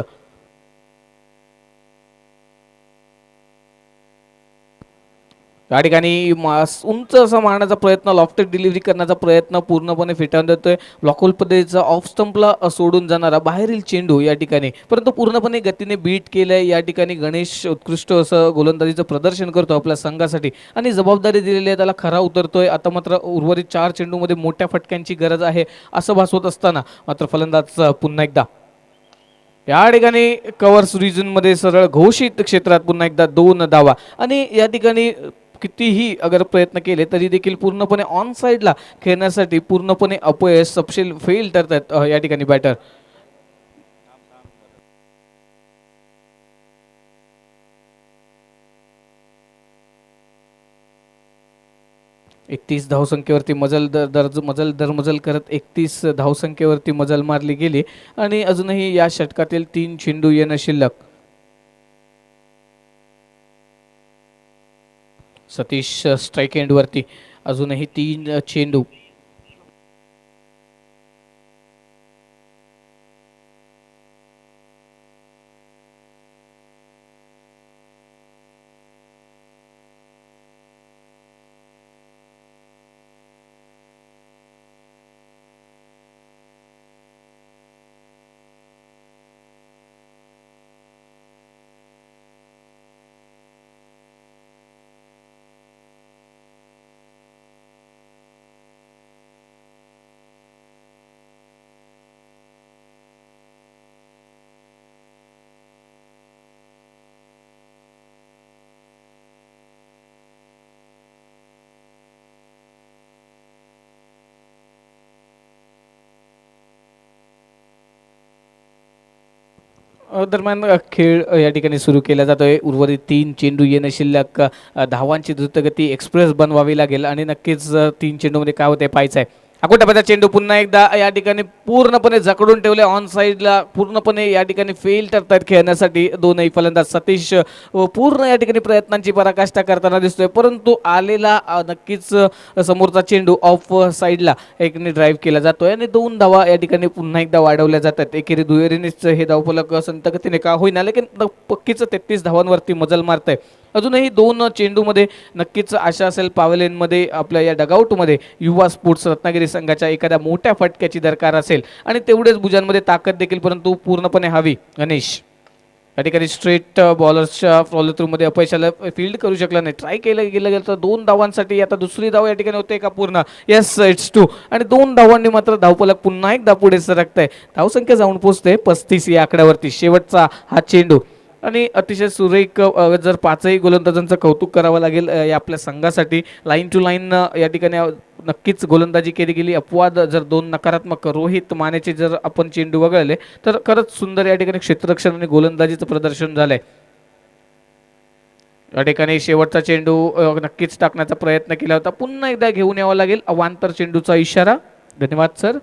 या ठिकाणी उंच असा मारण्याचा प्रयत्न, लॉफ्टेड डिलिव्हरी करण्याचा प्रयत्न पूर्णपणे फिटावून देतोय. ब्लॉकहोल पद्धतीचा ऑफ स्टंपला सोडून जाणारा बाहेरील चेंडू या ठिकाणी, परंतु पूर्णपणे गतीने बीट केलंय. या ठिकाणी गणेश उत्कृष्ट असं गोलंदाजीचं प्रदर्शन करतो आपल्या संघासाठी आणि जबाबदारी दिलेली आहे त्याला खरा उतरतोय. आता मात्र उर्वरित 4 चेंडूमध्ये मोठ्या फटक्यांची गरज आहे असं भासवत असताना मात्र फलंदाज पुन्हा एकदा या ठिकाणी कव्हर्स रिजनमध्ये सरळ घोषित क्षेत्रात पुन्हा एकदा 2 धावा आणि या ठिकाणी कितीही अगर प्रयत्न केले तरी देखील पूर्णपणे ऑन साईडला खेळण्यासाठी पूर्णपणे अपयश सपशेल फेल ठरतात या ठिकाणी बॅटर. एकतीस धावसंख्येवरती मजल करत 31 धावसंख्येवरती मजल मारली गेली आणि अजूनही या षटकातील 3 चेंडू येणं शिल्लक. सतीश स्ट्राईक एंडवरती अजूनही 3 चेंडू. दरम्यान खेळ या ठिकाणी सुरू केला जातोय. उर्वरित 3 चेंडू येणे शिल्लक. धावांची द्रुतगती एक्सप्रेस बनवावी लागेल आणि नक्कीच 3 चेंडूमध्ये काय होते पाहायचं आहे. अकोटाबाचा चेंडू पुन्हा एकदा या ठिकाणी पूर्णपणे जकडून ठेवले ऑन साईडला, पूर्णपणे या ठिकाणी फेल ठरतात खेळण्यासाठी दोनही फलंदाज. सतीश पूर्ण या ठिकाणी प्रयत्नांची पराकाष्ठा करताना दिसतोय, परंतु आलेला नक्कीच समोरचा चेंडू ऑफ साईडला एकने ड्राईव्ह केला जातोय आणि 2 धावा या ठिकाणी पुन्हा एकदा वाढवल्या जातात. एकेरी दुहेरीनेच हे धावफलक संत गतीने का होईना, लेकिन पक्कीच 33 धावांवरती मजल मारतंय. अजूनही 2 चेंडूमध्ये नक्कीच आशा असेल पावेलेनमध्ये आपल्या या डगआउटमध्ये युवा स्पोर्ट्स रत्नागिरी संघाच्या एखाद्या मोठ्या फटक्याची दरकार असेल आणि तेवढेच भुजांमध्ये ताकद देखील परंतु पूर्णपणे हवी. गणेश या ठिकाणी स्ट्रेट बॉलर्सच्या फॉलो थ्रूमध्ये अपयशाला फील्ड करू शकला नाही. ट्राय केलं गेलं तर 2 धावांसाठी आता दुसरी धाव या ठिकाणी होते का पूर्ण. येस, इट्स 2 आणि 2 धावांनी मात्र धावफलक पुन्हा एकदा पुढे सरकतंय. धावसंख्या जाऊन पोहोचते 35 या आकड्यावरती. शेवटचा हा चेंडू आणि अतिशय सुरेख जर 5ही गोलंदाजांचं कौतुक करावं लागेल या आपल्या संघासाठी. लाईन टू लाईन या ठिकाणी नक्कीच गोलंदाजी केली गेली. अपवाद जर 2 नकारात्मक रोहित मानेचे जर आपण चेंडू वगळले तर खरंच सुंदर या ठिकाणी क्षेत्ररक्षण आणि गोलंदाजीचं प्रदर्शन झालंय. या ठिकाणी शेवटचा चेंडू नक्कीच टाकण्याचा प्रयत्न केला होता, पुन्हा एकदा घेऊन यावं लागेल. अवांतर चेंडूचा इशारा. धन्यवाद सर.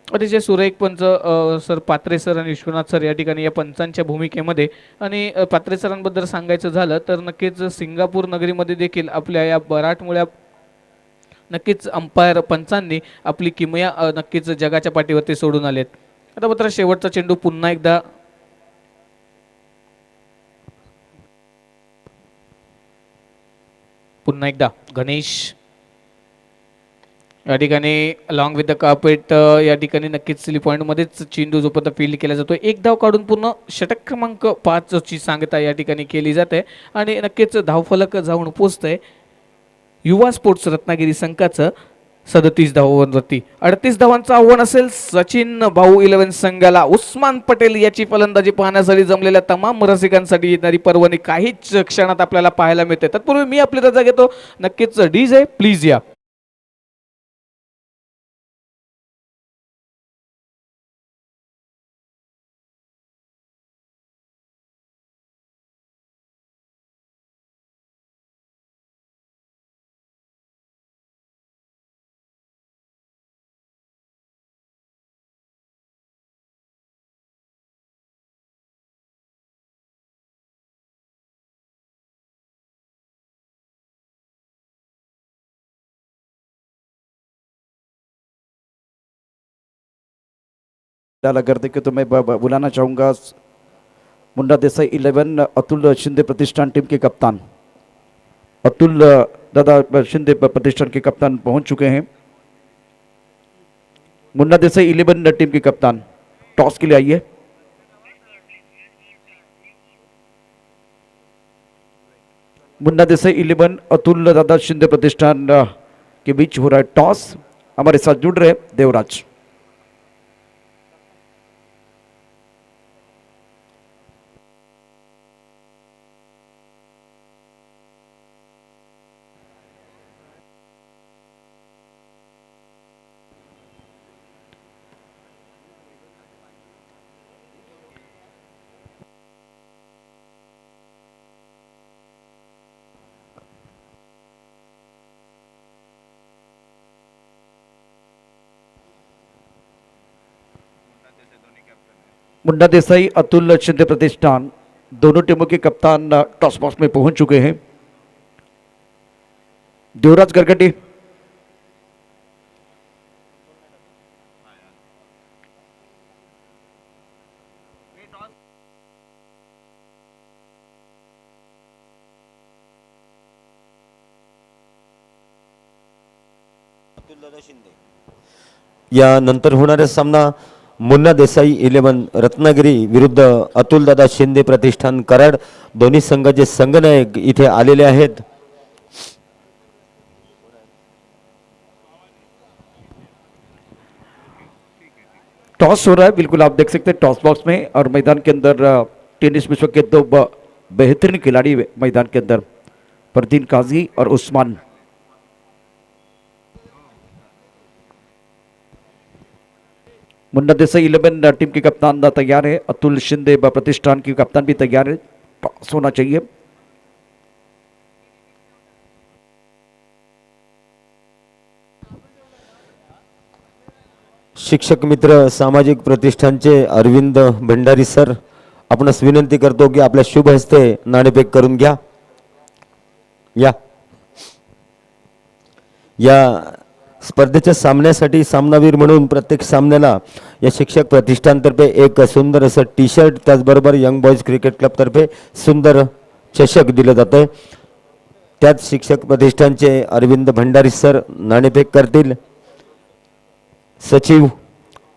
अतिशय सुरेख पंच सर पात्रे सर आणि विश्वनाथ सर या ठिकाणी या पंचांच्या भूमिकेमध्ये. आणि पात्रे सरांबद्दल सांगायचं झालं तर नक्कीच सिंगापूर नगरीमध्ये देखील आपल्या या मराठमोळ्या नक्कीच अंपायर पंचांनी आपली किमया नक्कीच जगाच्या पाठीवरती सोडून आलेत. आता मात्र शेवटचा चेंडू पुन्हा एकदा गणेश या ठिकाणी अलॉंग विथ द कार्पेट या ठिकाणी नक्कीच स्ली पॉईंटमध्येच चेंडू जोपर्यंत फील्ड केला जातो. 1 धाव काढून पूर्ण षटक क्रमांक 5 ची सांगता या ठिकाणी केली जाते आणि नक्कीच धावफलक जाऊन पोचतंय युवा स्पोर्ट्स रत्नागिरी संघाचं 37 धावांवरती. 38 धावांचं आव्हान असेल सचिन भाऊ 11 संघाला. उस्मान पटेल याची फलंदाजी पाहण्यासाठी जमलेल्या तमाम रसिकांसाठी येणारी पर्वणी काहीच क्षणात आपल्याला पाहायला मिळते. तत्पूर्वी मी आपली रजा घेतो. नक्कीच डीजे प्लीज या. डाला करते कि तो मैं बुलाना चाहूँगा मुन्ना देसाई 11 अतुल शिंदे प्रतिष्ठान टीम के कप्तान. अतुल दादा शिंदे प्रतिष्ठान के कप्तान पहुंच चुके हैं. मुन्ना देसाई 11 टीम के कप्तान टॉस के लिए आइए. मुन्ना देसाई 11 अतुल दादा शिंदे प्रतिष्ठान के बीच हो रहा है टॉस. हमारे साथ जुड़ रहे देवराज. मुन्ना देसाई अतुल शिंदे प्रतिष्ठान दोनों टीमों के कप्तान टॉस बॉक्स में पहुंच चुके हैं. देवराज गरगटी यानंतर होणारा सामना मुन्ना देसाई 11 रत्नागिरी विरुद्ध अतुलदादा शिंदे प्रतिष्ठान कराड. दोन्ही संघाचे संघनायक इथे आलेले आहेत. टॉस हो रहा है, बिल्कुल आप देख सकते हैं टॉस बॉक्स में. और मैदान के अंदर टेनिस विश्व के 2 बेहतरीन खिलाड़ी मैदान के अंदर परदीन काजी और उस्मान. मुन्ना देसाई 11 टीम के कप्तान तैयार है, अतुल शिंदे प्रतिष्ठान की कप्तान भी तैयार है, पास होना चाहिए। शिक्षक मित्र सामाजिक प्रतिष्ठानचे अरविंद भंडारी सर, आपणास विनंती करतो की आपल्या शुभ हस्ते नाणेफेक करून घ्या। या स्पर्धेच्या सामन्यासाठी सामनावीर म्हणून प्रत्येक सामन्याला या शिक्षक प्रतिष्ठानतर्फे एक सुंदर असं टी शर्ट, त्याचबरोबर यंग बॉयज क्रिकेट क्लबतर्फे सुंदर चषक दिलं जातं। त्याच शिक्षक प्रतिष्ठानचे अरविंद भंडारी सर नाणेफेक करतील। सचिव,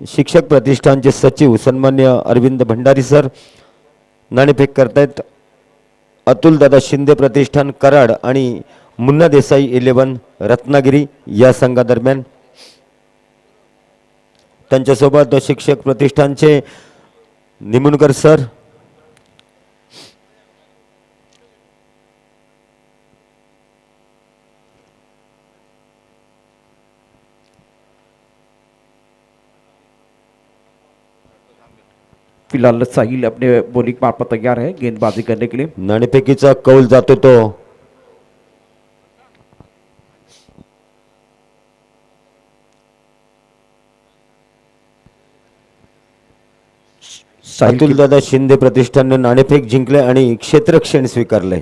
शिक्षक प्रतिष्ठानचे सचिव सन्मान्य अरविंद भंडारी सर नाणेफेक करतायत। अतुल दादा शिंदे प्रतिष्ठान कराड आणि मुन्ना देसाई 11 रत्नागिरी या संघादरम्यान, त्यांच्यासोबत शिक्षक प्रतिष्ठानचे निमुणकर सर, फिलहाल साहिल अपने बॉलिंग मार्ग पर तैयार है गेंदबाजी करने के लिए। नाणेफेकीचा कौल जातो तो साहिल अतुल दादा शिंदे प्रतिष्ठानने नाणेफेक जिंकले आणि क्षेत्ररक्षण स्वीकारले।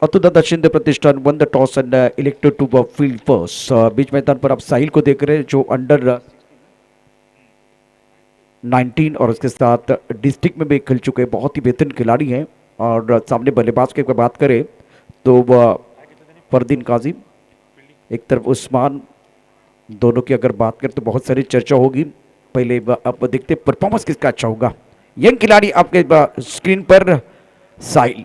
Atul Dada Shinde Pratishthan won the toss and elected to field first. बीच मैदान पर आप साहिल को देख रहे हैं जो अंडर 19 और उसके साथ डिस्ट्रिक्ट में भी खेल चुके हैं, बहुत ही बेहतरीन खिलाड़ी हैं। और सामने बल्लेबाज की अगर बात करें तो फरदीन काजी, एक तरफ उस्मान, दोनों की अगर बात करें तो बहुत सारी चर्चा होगी। पहले अब देखते परफॉर्मेंस किसका अच्छा होगा। यंग खिलाड़ी आपके स्क्रीन पर साहिल,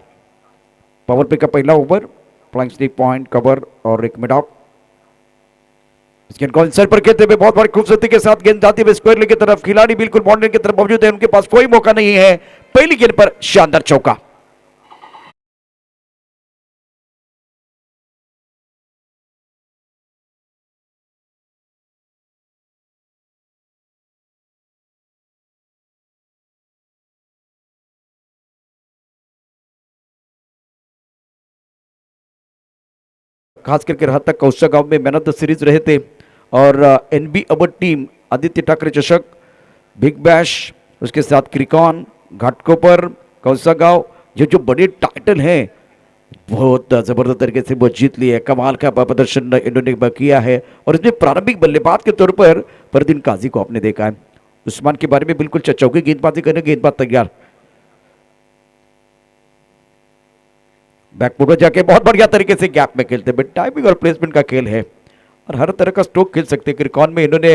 पावर पे का पहला over, flying stick point cover और एक मिड ऑफ। गेंद को इंसर पर खेलते हुए बहुत बड़ी खूबसूरती के साथ गेंद जाती हुई स्क्वायर लेग की तरफ, खिलाड़ी बिल्कुल बाउंड्री की तरफ मौजूद है, उनके पास कोई मौका नहीं है। पहली गेंद पर शानदार चौका। खास करके हद तक कौशा गांव में मैन ऑफ द सीरीज रहे थे। और एनबी अवध टीम, आदित्य ठाकरे चषक, बिग बैश, उसके साथ क्रिकॉन, घाटकोपर, कौसा गांव, ये जो बड़े टाइटल हैं बहुत जबरदस्त तरीके से वो जीत लिए। कमाल का प्रदर्शन इन्होंने किया है। और इसमें प्रारंभिक बल्लेबाज के तौर पर फरदीन काजी को आपने देखा है। उस्मान के बारे में बिल्कुल चर्चा होगी, गेंदबाजी करने गेंदबाज तैयार, बैकफुट में जाके बहुत बढ़िया तरीके से गैप में खेलते हैं। टाइमिंग और प्लेसमेंट का खेल है और हर तरह का स्ट्रोक खेल सकते हैं। क्रिकॉन में इन्होंने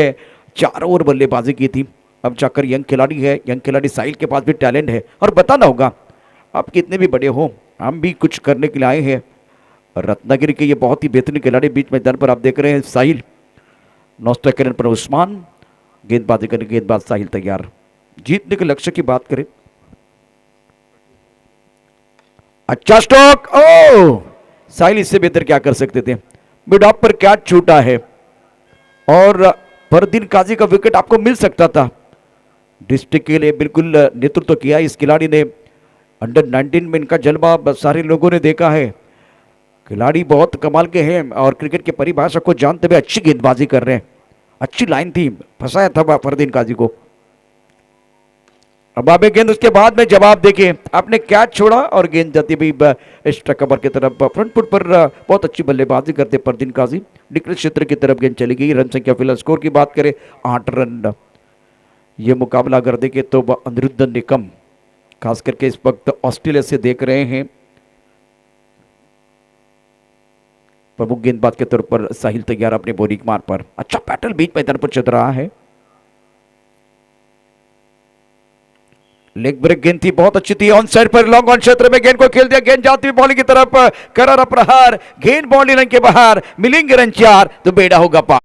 4 ओवर बल्लेबाजी की थी। अब जाकर यंग खिलाड़ी है, यंग खिलाड़ी साहिल के पास भी टैलेंट है। और बताना होगा आप कितने भी बड़े हो, हम भी कुछ करने के लिए आए हैं। रत्नागिरी के ये बहुत ही बेहतरीन खिलाड़ी बीच मैदान पर आप देख रहे हैं साहिल, नौस्ता करने पर उस्मान, गेंदबाजी करने गेंदबाज साहिल तैयार। जीतने के लक्ष्य की बात करें, अच्छा स्ट्रोक, ओ साहिल इससे बेहतर क्या कर सकते थे। मिड ऑफ पर कैच छूटा है और फरदीन काजी का विकेट आपको मिल सकता था। डिस्ट्रिक्ट के लिए बिल्कुल नेतृत्व किया इस खिलाड़ी ने। अंडर 19 में इनका जलवा सारे लोगों ने देखा है। खिलाड़ी बहुत कमाल के हैं और क्रिकेट की परिभाषा को जानते हुए अच्छी गेंदबाजी कर रहे हैं। अच्छी लाइन थी, फंसाया था फरदीन काजी को। अब आप गेंद उसके बाद में जवाब देखें, आपने कैच छोड़ा और गेंद जाती हुई एक्स्ट्रा कवर की तरफ फ्रंट फुट पर बहुत अच्छी बल्लेबाजी करते फरदीन काजी। डिक्रेट क्षेत्र की तरफ गेंद चली गई। रन संख्या फिलहाल स्कोर की बात करें 8 रन। ये मुकाबला अगर देखें तो अनिरुद्ध निकम खास करके इस वक्त ऑस्ट्रेलिया से देख रहे हैं। प्रमुख गेंदबाज के तौर पर साहिल तैयार अपने बॉलिंग मार्ग पर। अच्छा पैटर्न बीच मैदान पर चल रहा है। लेग ब्रेक गेंद थी, बहुत अच्छी थी। On side per long on क्षेत्र में गेंद को खेल दिया। गेंद जाती हुई बॉलिंग की तरफ, करारा प्रहार, गेंद बाउंड्री लाइन के बाहर, मिलेंगे रन 4 तो बेड़ा होगा पार।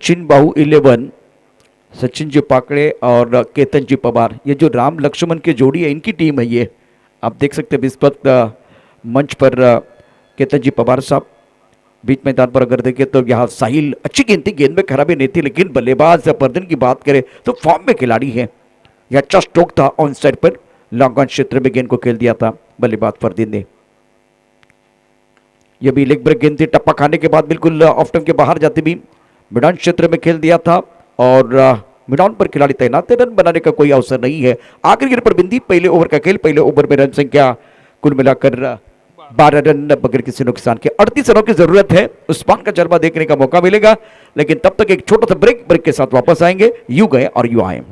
सचिन बाहू 11, सचिन जी पाकड़े और केतन जी पवार, ये जो राम लक्ष्मण की जोड़ी है इनकी टीम है ये। आप देख सकते हैं इस वक्त मंच पर केतन जी पवार साहब, बीच मैदान पर अगर देखें तो यहाँ साहिल अच्छी गेंद थी, गेंद में खराबी नहीं थी, लेकिन बल्लेबाज परदीन की बात करें तो फॉर्म में खिलाड़ी है। यह अच्छा स्ट्रोक था on side per, long on क्षेत्र में गेंद को खेल दिया था बल्लेबाज फरदीन ने। यह भी लेग ब्रेक गेंद थी, टप्पा खाने के बाद बिल्कुल ऑफ टाइम के बाहर जाती भी मैदान क्षेत्र में खेल दिया था और मैदान पर खिलाड़ी तैनात है, रन बनाने का कोई अवसर नहीं है। आखिरी गेंद पर बिंदी, पहले ओवर का खेल, पहले ओवर में रन संख्या कुल मिलाकर 12 रन बगैर किसी नुकसान के। 38 रनों की जरूरत है, उस्मान का जलवा देखने का मौका मिलेगा, लेकिन तब तक एक छोटा सा ब्रेक के साथ वापस आएंगे। यू गए और यू आए।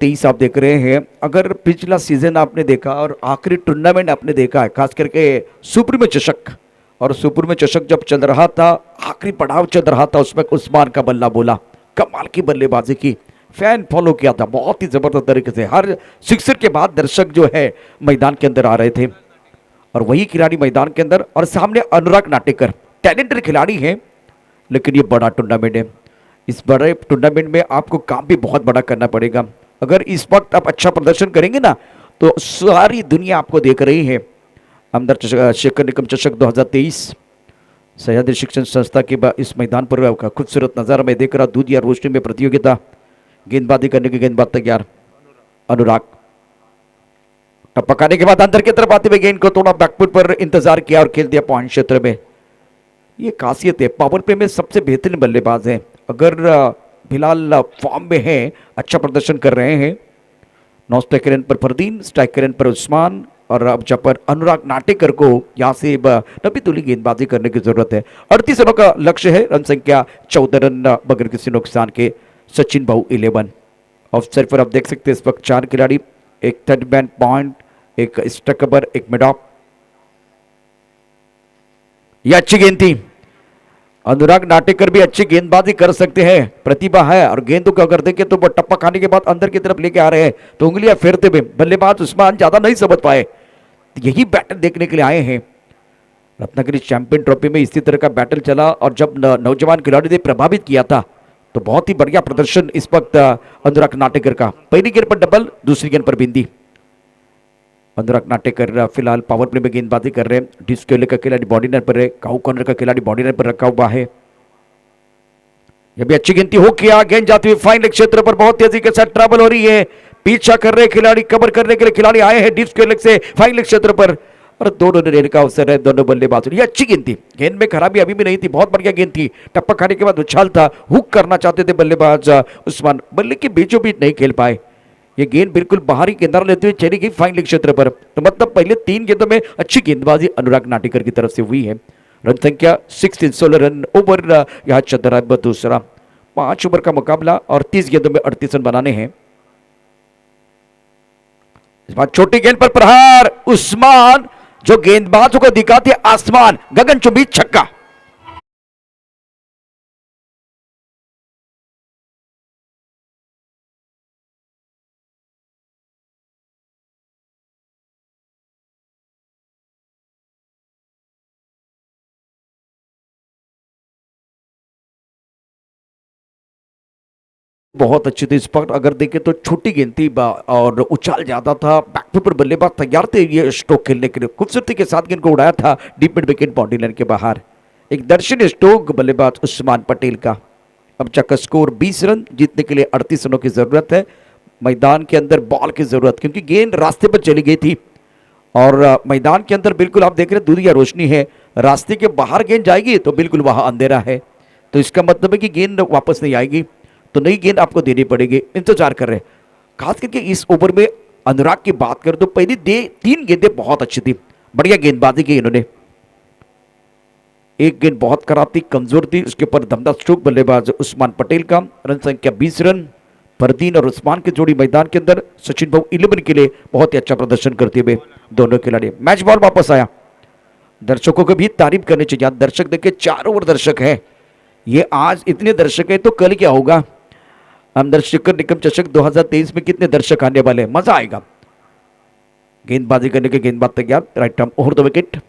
तेईस आप देख रहे हैं, अगर पिछला सीजन आपने देखा और आखिरी टूर्नामेंट आपने देखा है, खास करके सुप्रीमो चषक, और सुप्रीमो चषक जब चल रहा था, आखिरी पड़ाव चल रहा था, उसमें उस्मान का बल्ला बोला, कमाल की बल्लेबाजी की, फैन फॉलो किया था बहुत ही जबरदस्त तरीके से। हर सिक्सर के बाद दर्शक जो है मैदान के अंदर आ रहे थे और वही खिलाड़ी मैदान के अंदर, और सामने अनुराग नाटेकर टैलेंटेड खिलाड़ी हैं, लेकिन ये बड़ा टूर्नामेंट है। इस बड़े टूर्नामेंट में आपको काम भी बहुत बड़ा करना पड़ेगा। अगर इस वक्त आप अच्छा प्रदर्शन करेंगे ना तो सारी दुनिया आपको देख रही है। आमदार शेखर निकम चषक 2023 सह्याद्री शिक्षण संस्था के इस मैदान पर खूबसूरत नज़ारा में देख रहा, दूध या रोशनी में प्रतियोगिता, गेंदबाजी करने की गेंदबाज तैयार अनुराग, टपकाने के बाद अंदर की तरफ आते हुए गेंद को थोड़ा बैकफुट पर इंतजार किया और खेल दिया पॉइंट क्षेत्र में। ये खासियत है, पावर प्ले में सबसे बेहतरीन बल्लेबाज है। अगर फिलहाल फॉर्म में है, अच्छा प्रदर्शन कर रहे हैं। नौ स्ट्राइक रेंज पर फरदीन, स्ट्राइक रेंज पर उस्मान, और अब जब पर अनुराग नाटेकर को यहाँ से नबी तुली गेंदबाजी करने की जरूरत है। 38 रनों का लक्ष्य है, रन संख्या 14 रन बगैर किसी नुकसान के। सचिन बाहू 11 ऑफ साइड पर आप देख सकते हैं इस वक्त 4 खिलाड़ी, एक थर्ड मैन पॉइंट, एक स्टकबर, एक मिड ऑफ। यह अच्छी गेंद थी, अनुराग नाटेकर भी अच्छी गेंदबाजी कर सकते हैं, प्रतिभा है, और गेंदों को अगर देखें तो वो टप्पा खाने के बाद अंदर की तरफ लेके आ रहे हैं तो उंगलियां फेरते हुए बल्लेबाज उस्मान ज्यादा नहीं समझ पाए। यही बैटल देखने के लिए आए हैं। रत्नागिरी चैंपियन ट्रॉफी में इसी तरह का बैटल चला और जब नौजवान खिलाड़ी ने प्रभावित किया था तो बहुत ही बढ़िया प्रदर्शन इस वक्त अनुराग नाटेकर का। पहली गेंद पर डबल, दूसरी गेंद पर बिंदी। अनुराग नाटेकर फिलहाल पावर प्ले में गेंदबाजी कर रहे हैं। डिस्केले का खिलाड़ी बॉर्डिनर पर है, काउ कॉर्नर का खिलाड़ी बॉर्डिनर पर रखा हुआ है। यह भी अच्छी गेंद हो किया, गेंद जाती हुई फाइन लेग क्षेत्र पर बहुत तेजी के साथ ट्रैवल हो रही है। पीछा कर रहे खिलाड़ी, कवर करने के लिए खिलाड़ी आए हैं डिस्केले से फाइन लेग क्षेत्र पर, और दोनों ने रेल का अवसर है, दोनों बल्लेबाज। ये अच्छी गेंद थी, गेंद में खराबी अभी भी नहीं थी, बहुत बढ़िया गेंद थी। टप्पा खाने के बाद उछाल था, हुक करना चाहते थे बल्लेबाज उस्मान, बल्ले के बीचों बीच नहीं खेल पाए। ये गेंद बिल्कुल बाहरी किनारा लेते हुए चली गई फाइन लेग क्षेत्र पर। तो मतलब पहले 3 गेंदों में अच्छी गेंदबाजी अनुराग नाटेकर की तरफ से हुई है। रन संख्या 16 रन ओवर यहाँ चल रहा है दूसरा। 5 ओवर का मुकाबला और 30 गेंदों में 38 रन बनाने हैं। इस बार छोटी गेंद पर प्रहार, उस्मान जो गेंदबाजों को दिखाते आसमान, गगनचुंबी छक्का। बहुत अच्छी थी इस वक्त अगर देखें तो छोटी गेंद थी और उछाल ज्यादा था, बैकफुट पर बल्लेबाज तैयार थे ये स्ट्रोक खेलने के लिए। खूबसूरती के साथ गेंद को उड़ाया था deep mid wicket boundary line के बाहर। एक दर्शनीय स्ट्रोक बल्लेबाज उस्मान पटेल का। अब तक का स्कोर 20 रन, जीतने के लिए 38 रनों की जरूरत है। मैदान के अंदर बॉल की जरूरत, क्योंकि गेंद रास्ते पर चली गई थी और मैदान के अंदर बिल्कुल आप देख रहे हैं दूरिया रोशनी है, रास्ते के बाहर गेंद जाएगी तो बिल्कुल वहां अंधेरा है, तो इसका मतलब है कि गेंद वापस नहीं आएगी, तो नई गेंद आपको देनी पड़ेगी। इंतजार कर रहे हैं। खास करके इस ओवर में अनुराग की बात करें तो पहली 3 गेंदें बहुत अच्छी थी, बढ़िया गेंदबाजी की इन्होंने। एक गेंद बहुत खराब थी, कमजोर थी, उसके ऊपर दमदार स्ट्रोक बल्लेबाज उस्मान पटेल का। रन संख्या 20 रन। फरदीन और उस्मान की जोड़ी मैदान के अंदर। सचिन बाहू 11 के लिए बहुत ही अच्छा प्रदर्शन करते हुए दोनों खिलाड़ी। मैच बॉल वापस आया, दर्शकों को भी तारीफ करनी चाहिए। दर्शक देखिए, चारों ओर दर्शक है। ये आज इतने दर्शक है तो कल क्या होगा। आमदार शेखर निकम चषक 2023 में कितने दर्शक आने वाले हैं, मजा आएगा। गेंदबाजी करने के गेंदबाज तैयार, right arm over the wicket,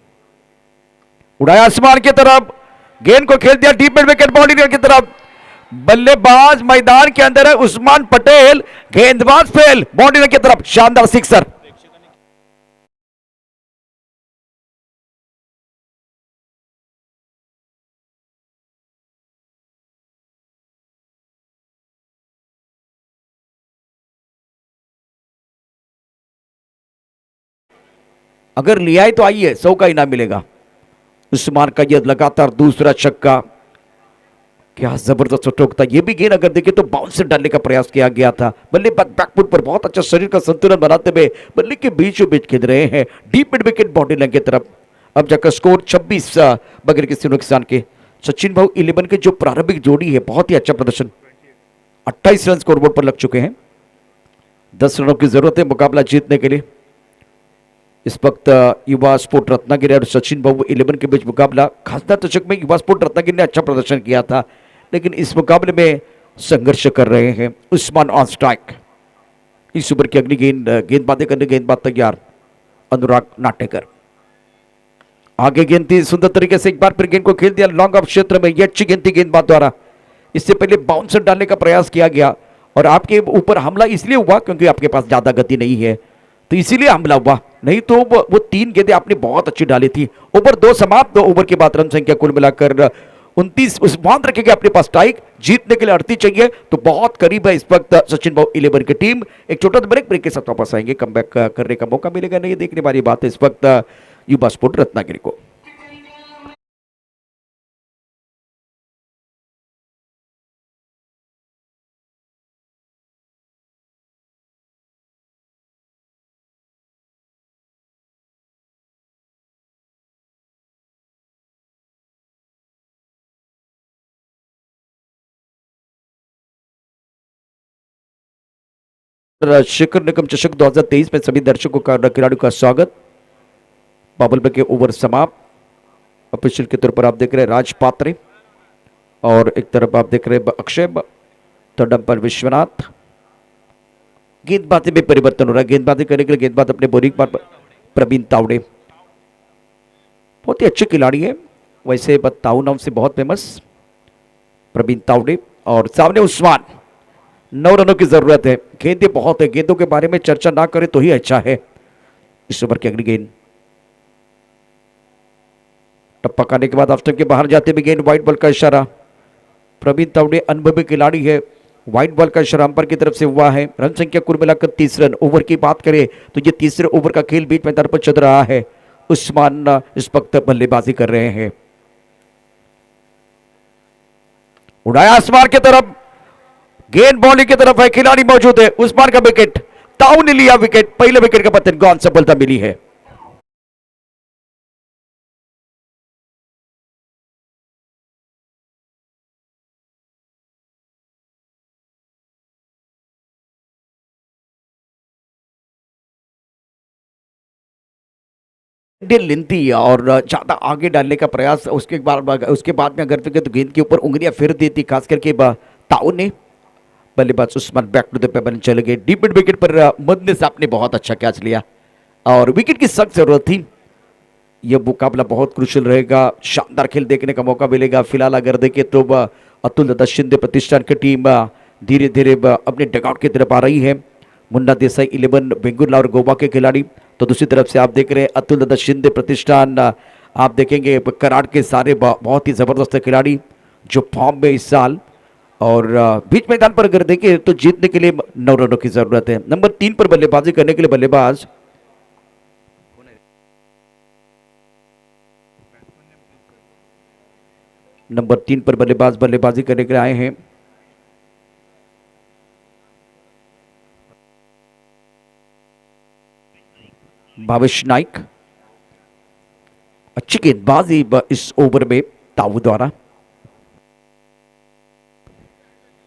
उड़ाया आसमान की तरफ, गेंद को खेल दिया डीप मिड विकेट बाउंड्री की तरफ। बल्लेबाज मैदान के अंदर है उस्मान पटेल, गेंदबाज फेल बाउंड्री की तरफ, शानदार सिक्सर। अगर लिया है तो आइए 100 का इनाम मिलेगा। उस्मान का यह लगातार दूसरा छक्का, क्या जबरदस्त स्ट्रोक था। यह भी गेंद अगर देखें तो बाउंस डालने का प्रयास किया गया था। बल्लेबाज बैकफुट पर बहुत अच्छा शरीर का संतुलन बनाते हुए बल्ले के बीचों बीच खेल रहे हैं deep mid wicket boundary line की तरफ। अब जाकर स्कोर 26 बगैर किसी नुकसान के। सचिन भाऊ 11 के जो प्रारंभिक जोड़ी है, बहुत ही अच्छा प्रदर्शन, 28 रन स्कोरबोर्ड पर लग चुके हैं। 10 रनों की जरूरत है मुकाबला जीतने के लिए। इस वक्त युवा स्पोर्ट रत्नागिरी और सचिन बाबू 11 के बीच मुकाबला। खासदार चषक में युवा स्पोर्ट रत्नागिरी ने अच्छा प्रदर्शन किया था, लेकिन इस मुकाबले में संघर्ष कर रहे हैं। Usman on strike, is over की अगली गेंदबाजी करने गेंदबाज तैयार, अनुराग नाटेकर। आगे गेंद थी सुंदर तरीके से, एक बार फिर गेंद को खेल दिया लॉन्ग ऑफ क्षेत्र में। यह अच्छी गेंद थी गेंदबाज द्वारा। इससे पहले बाउंसर डालने का प्रयास किया गया और आपके ऊपर हमला इसलिए हुआ क्योंकि आपके पास ज्यादा गति नहीं है, तो इसीलिए हमला हुआ। नहीं तो वो 3 गेंदें आपने बहुत अच्छी डाली थी। ओवर 2 समाप्त। 2 ओवर के बाद रन संख्या कुल मिलाकर 29। उस बांध रखेगा अपने पास स्ट्राइक, जीतने के लिए 38 चाहिए, तो बहुत करीब है इस वक्त सचिन बाबू 11 की टीम। एक छोटा ब्रेक के साथ वापस आएंगे, कमबैक करने का मौका मिलेगा नहीं, देखने वाली बात है इस वक्त युवा स्पोर्ट रत्नागिरी को। शेखर निकम चषक 2023 में सभी दर्शकों का खिलाड़ियों का स्वागत। बाबल के ओवर समाप्त। ऑफिशियल के तौर पर आप देख रहे हैं राज पात्रे और एक तरफ आप देख रहे हैं अक्षय, थर्ड अंपायर विश्वनाथ। गेंदबाजी में परिवर्तन हो रहा है। गेंदबाजी करने के लिए गेंदबाज अपने बोरिंग पर प्रवीण तावड़े, बहुत ही अच्छे खिलाड़ी है वैसे, ताऊ नाम से बहुत फेमस प्रवीण तावड़े। और सामने उस्मान, 9 रनों की जरूरत है। गेंदें बहुत है, गेंदों के बारे में चर्चा ना करें तो ही अच्छा है। इस ओवर की अगली गेंद टप्पा खाने के बाद ऑफ स्टंप के बाहर जाते हुए गेंद, व्हाइट बॉल का इशारा। प्रवीण तावड़े अनुभवी खिलाड़ी है, व्हाइट बॉल का इशारा अंपायर की तरफ से हुआ है। रन संख्या कुल मिलाकर 30 रन। ओवर की बात करें तो ये तीसरे ओवर का खेल बीच मैदान पर चल रहा है। उस्मान इस वक्त बल्लेबाजी कर रहे हैं। उड़ाया आसमान की तरफ, गेंद बाउंड्री की तरफ है, खिलाड़ी मौजूद है। उस्मान का विकेट, ताऊ ने लिया विकेट, पहले विकेट का पतन, गॉन सफलता मिली है। लेंथी और ज्यादा आगे डालने का प्रयास, उसके बाद में अगर तो गेंद के ऊपर उंगलियां फिर देती, खास करके ताऊ ने। बल्लेबाज Usman back to the paper चले गए। डीप मिड विकेट पर मदने साहब ने बहुत अच्छा कैच लिया और विकेट की सख्त जरूरत थी। यह मुकाबला बहुत क्रूशियल रहेगा, शानदार खेल देखने का मौका मिलेगा। फिलहाल अगर देखें तो अतुल दत्त शिंदे प्रतिष्ठान की टीम धीरे धीरे अपने डगआउट की तरफ आ रही है। मुन्ना देसाई 11 बेंगुल्ला और गोवा के खिलाड़ी, तो दूसरी तरफ से आप देख रहे हैं अतुल दत्त शिंदे प्रतिष्ठान। आप देखेंगे कराड़ के सारे बहुत ही जबरदस्त खिलाड़ी जो फॉर्म में इस साल। और बीच मैदान पर अगर देखें तो जीतने के लिए 9 रनों की जरूरत है। नंबर 3 पर बल्लेबाजी करने के लिए बल्लेबाज नंबर 3 पर बल्लेबाजी करने के लिए आए हैं भावेश नाइक। अच्छी गेंदबाजी इस ओवर में ताऊ द्वारा।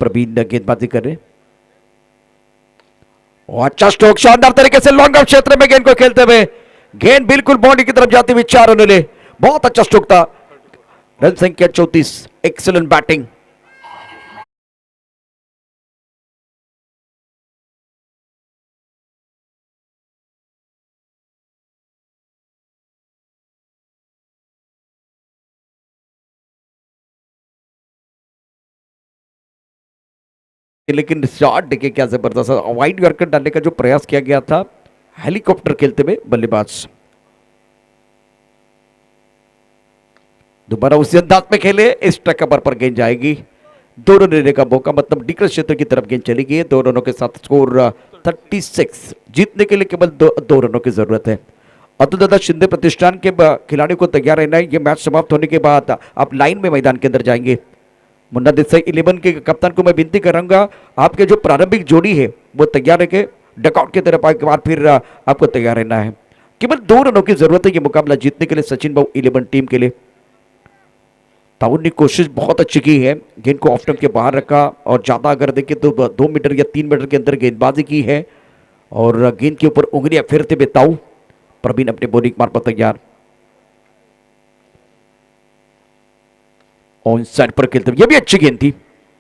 प्रवीण गेंदबाजी कर रहे, अच्छा स्ट्रोक, शानदार तरीके से लॉन्ग ऑफ क्षेत्र में गेंद को खेलते हुए, गेंद बिल्कुल बाउंड्री की तरफ जाती हुई 4 रन ले। बहुत अच्छा स्ट्रोक था। रन संख्या 34। Excellent batting. लेकिन शॉट देखिए क्या जबरदस्त, वाइड यॉर्कर डालने का जो प्रयास किया गया था, हेलीकॉप्टर खेलते हुए बल्लेबाज दोबारा उसी अंदाज में खेले। इस कवर पर गेंद जाएगी, 2 रन लेने का मौका, मतलब डिक्र क्षेत्र की तरफ गेंद चली गई। 2 रनों के साथ स्कोर 36। जीतने के लिए केवल 2 रनों की जरूरत है। अतुल दादा शिंदे प्रतिष्ठान के खिलाड़ियों को तैयार रहना है। ये मैच समाप्त होने के बाद आप लाइन में मैदान के अंदर जाएंगे। मुन्ना देसाई 11 के कप्तान को मैं विनती करूंगा, आपके जो प्रारंभिक जोड़ी है वो तैयार रखे। डकआउट की तरफ आने के बाद फिर आपको तैयार रहना है। केवल 2 रनों की जरूरत है ये मुकाबला जीतने के लिए सचिन बाबू 11 टीम के लिए। ताउन ने कोशिश बहुत अच्छी की है, गेंद को ऑफ स्टंप के बाहर रखा और ज्यादा अगर देखें तो 2 मीटर या 3 मीटर के अंदर गेंदबाजी की है और गेंद के ऊपर उंगलियां फेरते हुए ताऊ प्रवीण अपने बॉलिंग मार पर तैयार। ऑन साइड पर खेलते हुए, ये भी अच्छी गेंद थी।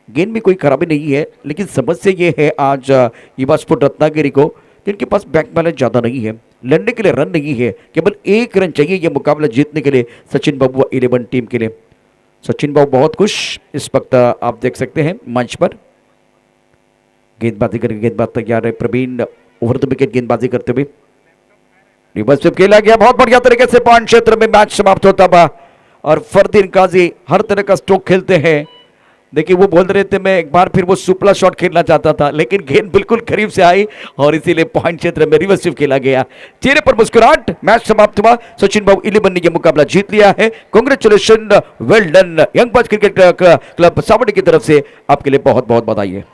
गेंद में कोई खराबी नहीं है, लेकिन समस्या ये है आज युवा स्पोर्ट रत्नागिरी को, जिनके पास बैक बैलेंस ज्यादा नहीं है, लड़ने के लिए रन नहीं है। केवल 1 रन चाहिए यह मुकाबला जीतने के लिए सचिन बाबू 11 टीम के लिए। सचिन बाबू बहुत खुश इस वक्त आप देख सकते हैं मंच पर। गेंदबाजी करके गेंदबाज तैयार है प्रवीण, ओवर द विकेट गेंदबाजी करते हुए। रिवर्स स्वीप खेला गया बहुत बढ़िया तरीके से, पॉइंट क्षेत्र में मैच समाप्त होता हुआ और फरदीन काजी हर तरह का स्ट्रोक खेलते हैं। देखिए वो बोल रहे थे मैं एक बार फिर वो सुपला शॉट खेलना चाहता था, लेकिन गेंद बिल्कुल करीब से आई और इसीलिए पॉइंट क्षेत्र में रिवर्स स्वीप खेला गया। चेहरे पर मुस्कुराहट, मैच समाप्त हुआ। सचिन बाबू 11 ने यह मुकाबला जीत लिया है। Congratulation, well done. Young boys cricket club Sawadi की तरफ से आपके लिए बहुत बहुत बधाई है।